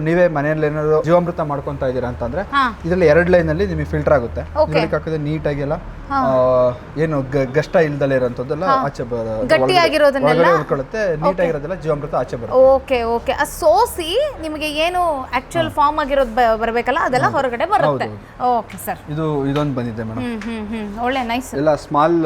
ನೀವೇ ಮನೆಯಲ್ಲಿ ಏನಾದ್ರು ಜೀವಾಮೃತ ಮಾಡ್ಕೊಂತಾ ಇದೀರಾ ಅಂತಂದ್ರೆ ಇದ್ರಲ್ಲಿ 2 ಲೈನ್ ಅಲ್ಲಿ ನಿಮಗೆ ಫಿಲ್ಟರ್ ಆಗುತ್ತೆ. ಹಾಕಿದ್ರೆ ನೀಟಾಗಿ ಎಲ್ಲ ಏನು ಗಷ್ಟ ಇಲ್ದಲೇ ಇರೋಂಥದ್ದೆಲ್ಲ ಆಚೆ ಗಟ್ಟಿಯಾಗಿರೋದನ್ನೆಲ್ಲ ಉಳ್ಕೊಳ್ಳುತ್ತೆ, ನೀಟಾಗಿರೋದೆಲ್ಲ ಜೀವಾಮೃತ ಆಚೆ ಬರುತ್ತೆ. Okay okay. ಆ ಸೋಸಿ ನಿಮಗೆ ಏನು ಆಕ್ಚುಯಲ್ ಫಾರ್ಮ್ ಆಗಿರೋದು ಬರಬೇಕಲ್ಲ ಅದೆಲ್ಲ ಹೊರಗಡೆ ಬರುತ್ತೆ. Okay sir. ಇದೊಂದು ಬಂದಿದೆ ಮೇಡಮ್. ಒಳ್ಳೆ ನೈಸ್. ಎಲ್ಲ ಸ್ಮಾಲ್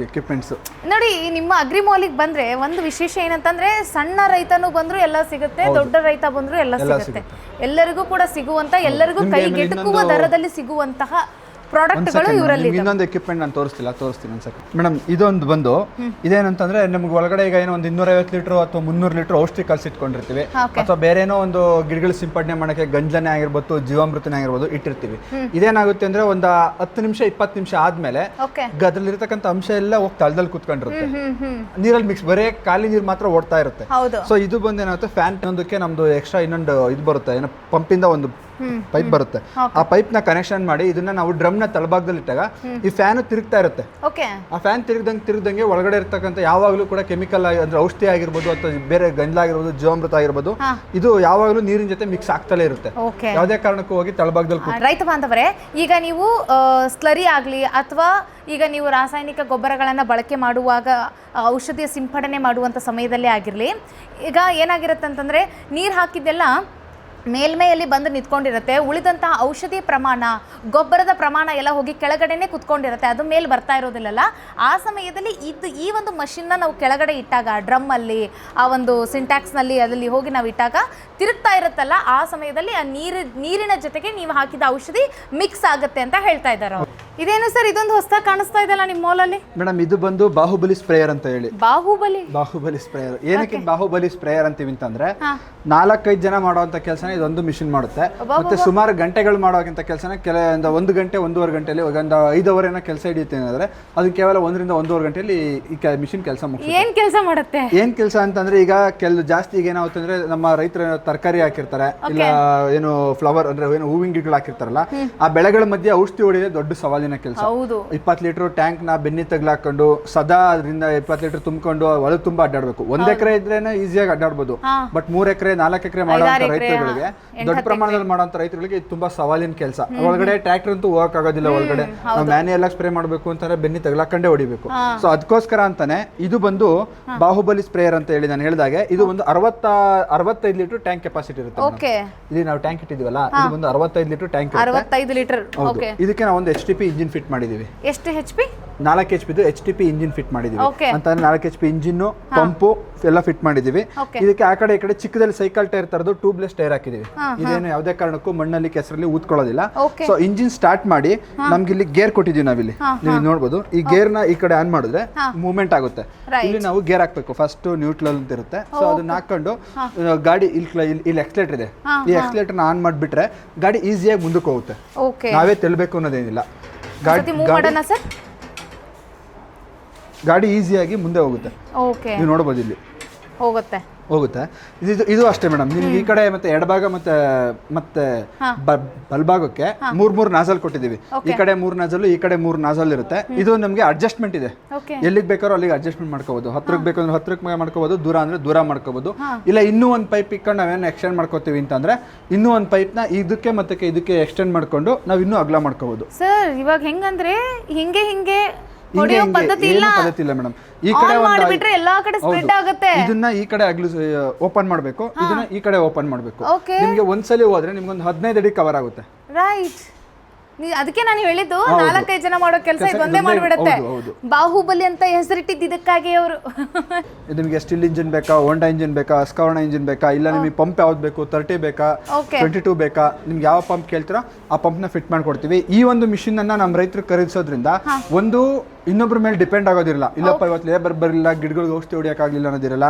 ಎಕ್ವಿಪ್ಮೆಂಟ್ಸ್. ನೋಡಿ, ನಿಮ್ಮ ಅಗ್ರಿ ಮಾಲಿಗೆ ಬಂದ್ರೆ ಒಂದು ವಿಶೇಷ ಏನಂತಂದ್ರೆ ಸಣ್ಣ ರೈತನೂ ಬಂದ್ರು ಎಲ್ಲ ಸಿಗುತ್ತೆ, ದೊಡ್ಡ ರೈತ ಬಂದ್ರು ಎಲ್ಲ ಸಿಗುತ್ತೆ. ಎಲ್ಲರಿಗೂ ಕೂಡ ಸಿಗುವಂತ, ಎಲ್ಲರಿಗೂ ಕೈಗೆಟುಕುವ ದರದಲ್ಲಿ ಸಿಗುವಂತಹ ಪ್ರಾಡಕ್ಟ್ಗಳು ಇವರಲ್ಲಿ. ಇನ್ನೊಂದು ಎಕ್ವಿಪ್ಮೆಂಟ್ ನಾನು ತೋರಿಸ್ತೀನಿ ಒಂದ್ಸರಿ ಮೇಡಮ್. ಇದೊಂದು ಬಂದು ಇದೇನಂತಂದ್ರೆ ನಮ್ಗೆ ಒಳಗಡೆ ಈಗ ಏನೋ ಒಂದು 250 ಲೀಟರ್ ಅಥವಾ 300 ಲೀಟರ್ ಔಷಧಿ ಕಲ್ಸಿಟ್ಕೊಂಡಿರ್ತೀವಿ, ಅಥವಾ ಬೇರೆ ಏನೋ ಒಂದು ಗಿಡಗಳು ಸಿಂಪಡಣೆ ಮಾಡಕ್ಕೆ ಗಂಜಲನೆ ಆಗಿರ್ಬೋದು, ಜೀವಾಮೃತನೇ ಆಗಿರ್ಬೋದು ಇಟ್ಟಿರ್ತೀವಿ. ಇದೇನಾಗುತ್ತೆ ಅಂದ್ರೆ ಒಂದು 10 ನಿಮಿಷ 20 ನಿಮಿಷ ಆದ್ಮೇಲೆ ಅದ್ರಲ್ಲಿರ್ತಕ್ಕಂಥ ಅಂಶ ಎಲ್ಲ ಹೋಗಿ ತಳದಲ್ಲಿ ಕುತ್ಕೊಂಡಿರುತ್ತೆ, ನೀರಲ್ಲಿ ಮಿಕ್ಸ್, ಬರೇ ಖಾಲಿ ನೀರು ಮಾತ್ರ ಓಡ್ತಾ ಇರುತ್ತೆ. ಸೊ ಇದು ಬಂದು ಏನಾಗುತ್ತೆ, ಫ್ಯಾನ್ ಒಂದಕ್ಕೆ ನಮ್ದು ಎಕ್ಸ್ಟ್ರಾ ಇನ್ನೊಂದು ಇದು ಬರುತ್ತೆ, ಏನೋ ಪಂಪಿಂದ ಒಂದು ಪೈಪ್ ಬರುತ್ತೆ. ಆ ಪೈಪ್ ನ ಕನೆಕ್ಷನ್ ಮಾಡಿ ಇದನ್ನ ನಾವು ಡ್ರಮ್ ನ ತಳಭಾಗದಲ್ಲಿ ಇಟ್ಟಾಗ ಈ ಫ್ಯಾನ್ ತಿರುಗ್ತಾ ಇರುತ್ತೆ. ಆ ಫ್ಯಾನ್ ತಿರುಗ್ದಂಗೆ ಒಳಗಡೆ ಇರ್ತಕ್ಕಂಥ ಯಾವಾಗಲೂ ಕೂಡ ಕೆಮಿಕಲ್ ಅಂದ್ರೆ ಔಷಧಿ ಆಗಿರ್ಬೋದು ಅಥವಾ ಬೇರೆ ಗಂಜಲ ಆಗಿರ್ಬೋದು, ಜೀವಾಮೃತ ಆಗಿರ್ಬೋದು, ಇದು ಯಾವಾಗಲೂ ನೀರಿನ ಜೊತೆ ಮಿಕ್ಸ್ ಆಗ್ತಲೇ ಇರುತ್ತೆ. ಯಾವುದೇ ಕಾರಣಕ್ಕೂ ಹೋಗಿ ತಳಭಾಗದಲ್ಲಿ. ರೈತ ಬಾಂಧವರೇ, ಈಗ ನೀವು ಸ್ಲರಿ ಆಗ್ಲಿ ಅಥವಾ ಈಗ ನೀವು ರಾಸಾಯನಿಕ ಗೊಬ್ಬರಗಳನ್ನ ಬಳಕೆ ಮಾಡುವಾಗ ಔಷಧಿಯ ಸಿಂಪಡಣೆ ಮಾಡುವಂತ ಸಮಯದಲ್ಲೇ ಆಗಿರ್ಲಿ, ಈಗ ಏನಾಗಿರುತ್ತೆ ಅಂತಂದ್ರೆ ನೀರು ಹಾಕಿದ್ದೆಲ್ಲ ಮೇಲ್ಮೆಯಲ್ಲಿ ಬಂದು ನಿಂತ್ಕೊಂಡಿರುತ್ತೆ, ಉಳಿದಂತಹ ಔಷಧಿ ಪ್ರಮಾಣ, ಗೊಬ್ಬರದ ಪ್ರಮಾಣ ಎಲ್ಲ ಹೋಗಿ ಕೆಳಗಡೆನೆ ಕುತ್ಕೊಂಡಿರುತ್ತೆ, ಅದು ಮೇಲೆ ಬರ್ತಾ ಇರೋದಿಲ್ಲಲ್ಲ. ಆ ಸಮಯದಲ್ಲಿ ಈ ಒಂದು ಮಷಿನ್ನ ನಾವು ಕೆಳಗಡೆ ಇಟ್ಟಾಗ, ಡ್ರಮ್ಮಲ್ಲಿ ಆ ಒಂದು ಸಿಂಟ್ಯಾಕ್ಸ್ನಲ್ಲಿ ಅದರಲ್ಲಿ ಹೋಗಿ ನಾವು ಇಟ್ಟಾಗ ತಿರುಗ್ತಾ ಇರುತ್ತಲ್ಲ, ಆ ಸಮಯದಲ್ಲಿ ಆ ನೀರಿನ ಜೊತೆಗೆ ನೀವು ಹಾಕಿದ ಔಷಧಿ ಮಿಕ್ಸ್ ಆಗುತ್ತೆ ಅಂತ ಹೇಳ್ತಾ ಇದ್ದಾರೆ. ಇದೇನು ಸರ್, ಇದೊಂದು ಹೊಸದಾಗಿ ಕಾಣಿಸ್ತಾ ಇದೆಲ್ಲ ನಿಮ್ಮ ಮಾಲಲ್ಲಿ? ಮೇಡಮ್ ಇದು ಬಂದು ಬಾಹುಬಲಿ ಸ್ಪ್ರೇಯರ್ ಅಂತ ಹೇಳಿ. ಬಾಹುಬಲಿ ಸ್ಪ್ರೇಯರ್ ಏನಕ್ಕೆ ಬಾಹುಬಲಿ ಸ್ಪ್ರೇಯರ್ ಅಂತೀವಿ ಅಂತಂದ್ರೆ 4-5 ಜನ ಮಾಡುವಂತ ಕೆಲಸನ ಇದೊಂದು ಮಿಷಿನ್ ಮಾಡುತ್ತೆ. ಮತ್ತೆ ಸುಮಾರು ಗಂಟೆಗಳು ಮಾಡೋಕ್ಕಿಂತ ಕೆಲಸನ 1 ಗಂಟೆ 1.5 ಗಂಟೆಯಲ್ಲಿ ಒಂದು 5 ಅವರ್ ಏನೋ ಕೆಲಸ ಹಿಡಿಯುತ್ತೆ ಅಂದ್ರೆ ಅದು ಕೇವಲ 1 ರಿಂದ 1.5 ಗಂಟೆಯಲ್ಲಿ ಈ ಮಿಷಿನ್ ಕೆಲಸ ಮುಗಿಸುತ್ತೆ. ಏನ್ ಕೆಲಸ ಅಂತಂದ್ರೆ ಈಗ ಜಾಸ್ತಿ ಈಗ ಏನಾಗುತ್ತೆ ಅಂದ್ರೆ ನಮ್ಮ ರೈತರು ತರಕಾರಿ ಹಾಕಿರ್ತಾರೆ, ಇಲ್ಲ ಏನು ಫ್ಲವರ್ ಅಂದ್ರೆ ಏನು ಹೂವಿನ ಗಿಡಗಳು ಹಾಕಿರ್ತಾರಲ್ಲ, ಆ ಬೆಳೆಗಳ ಮಧ್ಯೆ ಔಷಧಿ ಹೊಡೆಯೋದೇ ದೊಡ್ಡ ಸವಾಲಿನ ಕೆಲಸ. 20 ಲೀಟರ್ ಟ್ಯಾಂಕ್ ನ ಬೆನ್ನಿ ತಗ್ಲಾಕೊಂಡು ಸದಾ ಅದರಿಂದ 20 ಲೀಟರ್ ತುಂಬಿಕೊಂಡು ಹೊಲ ತುಂಬಾ ಅಡ್ಡಾಡ್ಬೇಕು. 1 ಎಕರೆ ಇದ್ರೇನೆ ಈಸಿಯಾಗಿ ಅಡ್ಡಾಡ್ಬೋದು, ಬಟ್ 3 ಎಕರೆ 4 ಎಕರೆ ಮಾಡುವಂತ ರೈತರುಗಳಿಗೆ, ದೊಡ್ಡ ಪ್ರಮಾಣದಲ್ಲಿ ಮಾಡುವಂತ ರೈತರುಗಳಿಗೆ ಇದು ತುಂಬಾ ಸವಾಲಿನ ಕೆಲಸ. ಒಳಗಡೆ ಟ್ರ್ಯಾಕ್ಟರ್ ಅಂತೂ ಹೋಗಕ್ ಆಗೋದಿಲ್ಲ, ಒಳಗಡೆ ನಾವು ಮ್ಯಾನ್ಯಲ್ ಸ್ಪ್ರೇ ಮಾಡಬೇಕು ಅಂತಂದ್ರೆ ಬೆನ್ನಿ ತಗ್ಲಾಕೊಂಡೇ ಹೊಡಿಬೇಕು. ಸೊ ಅದಕ್ಕೋಸ್ಕರ ಅಂತಾನೆ ಇದು ಬಂದು ಬಾಹುಬಲಿ ಸ್ಪ್ರೇಯರ್ ಅಂತ ಹೇಳಿ ನಾನು ಹೇಳಿದಾಗೆ, ಇದು ಒಂದು 65 ಲೀಟರ್ ಟ್ಯಾಂಕ್ ಕೆಪಾಸಿಟಿ ಇರುತ್ತೆ. ಇಲ್ಲಿ ನಾವು ಟ್ಯಾಂಕ್ ಇಟ್ಟಿದೀವಲ್ಲ, ಇದು ಒಂದು 65 ಲೀಟರ್ ಟ್ಯಾಂಕ್. 65 ಲೀಟರ್. ಇದಕ್ಕೆ ನಾವು ಒಂದು HTP ಇಂಜಿನ್ ಫಿಟ್ ಮಾಡಿದೀವಿ. ಎಷ್ಟು HP? 4 HP HTP engine fit ಮಾಡಿದೀವಿ. ಅಂತಂದ್ರೆ 4 HP ಇಂಜಿನ್, ಪಂಪು ಎಲ್ಲ ಫಿಟ್ ಮಾಡಿದೀವಿ. ಇದಕ್ಕೆ ಆ ಕಡೆ ಈ ಕಡೆ ಚಿಕ್ಕದಲ್ಲಿ ಸೈಕಲ್ ಟೈರ್ ತರದು ಟ್ಯೂಬ್ಲೆಸ್ ಟೈರ್ ಹಾಕಿದೀವಿ. ಇದೇನು ಯಾವುದೇ ಕಾರಣಕ್ಕೂ ಮಣ್ಣಲ್ಲಿ ಕೆಸರಲ್ಲಿ ಊದ್ಕೊಳ್ಳೋದಿಲ್ಲ. ಸೊ ಇಂಜಿನ್ ಸ್ಟಾರ್ಟ್ ಮಾಡಿ ನಮ್ಗೆ ಇಲ್ಲಿ ಗೇರ್ ಕೊಟ್ಟಿದೀವಿ ನಾವಿಲ್ಲಿ, ನೀವು ನೋಡ್ಬೋದು. ಈ ಗೇರ್ ನ ಈ ಕಡೆ ಆನ್ ಮಾಡಿದ್ರೆ ಮೂವ್ಮೆಂಟ್ ಆಗುತ್ತೆ. ಇಲ್ಲಿ ನಾವು ಗೇರ್ ಹಾಕ್ಬೇಕು, ಫಸ್ಟ್ ನ್ಯೂಟ್ರಲ್ ಅಂತ ಇರುತ್ತೆ. ಸೊ ಅದನ್ನ ಹಾಕೊಂಡು ಗಾಡಿ ಇಲ್ಲಿ ಎಕ್ಸ್ಲೇಟರ್ ಇದೆ, ಈ ಎಕ್ಸ್ಲೇಟರ್ ನ ಆನ್ ಮಾಡಿಬಿಟ್ರೆ ಗಾಡಿ ಈಸಿಯಾಗಿ ಮುಂದಕ್ಕೆ ಹೋಗುತ್ತೆ. ನಾವೇ ತೆಲ್ಬೇಕು ಅನ್ನೋದೇನಿಲ್ಲ, ಗಾಡಿ ಈಸಿಯಾಗಿ ಮುಂದೆ ಹೋಗುತ್ತೆ. ನೀವು ನೋಡಬಹುದು ಇಲ್ಲಿ ಹೋಗುತ್ತೆ. ಇದು ಅಷ್ಟೇ ಮೇಡಮ್. ನಿಮ್ಗೆ ಈ ಕಡೆ ಮತ್ತೆ ಎಡಭಾಗ ಮತ್ತೆ ಬಲ್ಭಾಗಕ್ಕೆ 3 ನಾಜಲ್ ಕೊಟ್ಟಿದೀವಿ. ಈ ಕಡೆ 3 ನಾಜಲ್, ಈ ಕಡೆ 3 ನಾಜಲ್ ಇರುತ್ತೆ. ಇದು ನಮ್ಗೆ ಅಡ್ಜಸ್ಟ್ಮೆಂಟ್ ಇದೆ, ಎಲ್ಲಿಗೆ ಬೇಕಾದ್ರೂ ಅಲ್ಲಿಗೆ ಅಡ್ಜಸ್ಟ್ಮೆಂಟ್ ಮಾಡ್ಕೋಬಹುದು. ಹತ್ರಕ್ಕೆ ಬೇಕಂದ್ರೆ ಹತ್ರಕ್ಕೆ ಮಾಡ್ಕೋಬಹುದು, ದೂರ ಅಂದ್ರೆ ದೂರ ಮಾಡ್ಕೋಬಹುದು. ಇಲ್ಲ ಇನ್ನೂ ಒಂದು ಪೈಪ್ ಇಟ್ಕೊಂಡು ನಾವೇನು ಎಕ್ಸ್ಟೆಂಡ್ ಮಾಡ್ಕೋತೀವಿ ಅಂತಂದ್ರೆ ಇನ್ನೂ ಒಂದು ಪೈಪ್ ನ ಇದಕ್ಕೆ ಮತ್ತೆ ಇದಕ್ಕೆ ಎಕ್ಸ್ಟೆಂಡ್ ಮಾಡ್ಕೊಂಡು ನಾವು ಇನ್ನೂ ಅಗಲ ಮಾಡ್ಕೋಬಹುದು. ಸರ್ ಇವಾಗ ಹೆಂಗಂದ್ರೆ ಹಿಂಗೆ ಪದ್ಧತಿ ಇಲ್ಲ ಮೇಡಮ್. ಈ ಕಡೆ ಇದನ್ನ ಈ ಕಡೆ ಓಪನ್ ಮಾಡ್ಬೇಕು, ಇದನ್ನ ಈ ಕಡೆ ಓಪನ್ ಮಾಡ್ಬೇಕು. ನಿಮ್ಗೆ ಒಂದ್ಸಲಿ ಹೋದ್ರೆ ನಿಮ್ಗೊಂದು 15 ಅಡಿ ಕವರ್ ಆಗುತ್ತೆ. ರೈಟ್. ಅದಕ್ಕೆ ನಾನು ಹೇಳಿದ್ದು 4-5 ಜನ ಮಾಡೋ ಕೆಲಸ ಇದೊಂದೇ ಮಾಡಿಬಿಡುತ್ತೆ. ಬಾಹುಬಲಿ ಅಂತ ಹೆಸರಿಟ್ಟಿದ್ದು ಇದಕ್ಕಾಗಿ ಅವರು. ನಿಮಗೆ ಸ್ಟಿಲ್ ಇಂಜಿನ್ ಬೇಕಾ, ಹೋಂಡಾ ಇಂಜಿನ್ ಬೇಕಾ, ಸ್ಕವರ್ಣ ಇಂಜಿನ್ ಬೇಕಾ, ಇಲ್ಲ ನಿಮಗೆ ಪಂಪ್ ಯಾವ್ದು ಬೇಕು, 30 ಬೇಕಾ, 22 ಬೇಕಾ, ನಿಮ್ಗೆ ಯಾವ ಪಂಪ್ ಕೇಳ್ತೀರಾ ಆ ಪಂಪ್ ನ ಫಿಟ್ ಮಾಡ್ಕೊಡ್ತೀವಿ. ಈ ಒಂದು ಮಿಷಿನ್ ಅನ್ನ ನಮ್ಮ ರೈತರು ಖರೀದಿಸೋದ್ರಿಂದ ಒಂದು ಇನ್ನೊಬ್ರ ಮೇಲೆ ಡಿಪೆಂಡ್ ಆಗೋದಿರಲ್ಲ. ಇಲ್ಲಪ್ಪ ಇವತ್ತು ಲೇಬರ್ ಬರಲಿಲ್ಲ, ಗಿಡಗಳಿಗೆ ಔಷಧಿ ಹೊಡಿಯಕ್ಕಾಗಲಿಲ್ಲ ಅನ್ನೋದಿರಲ್ಲ.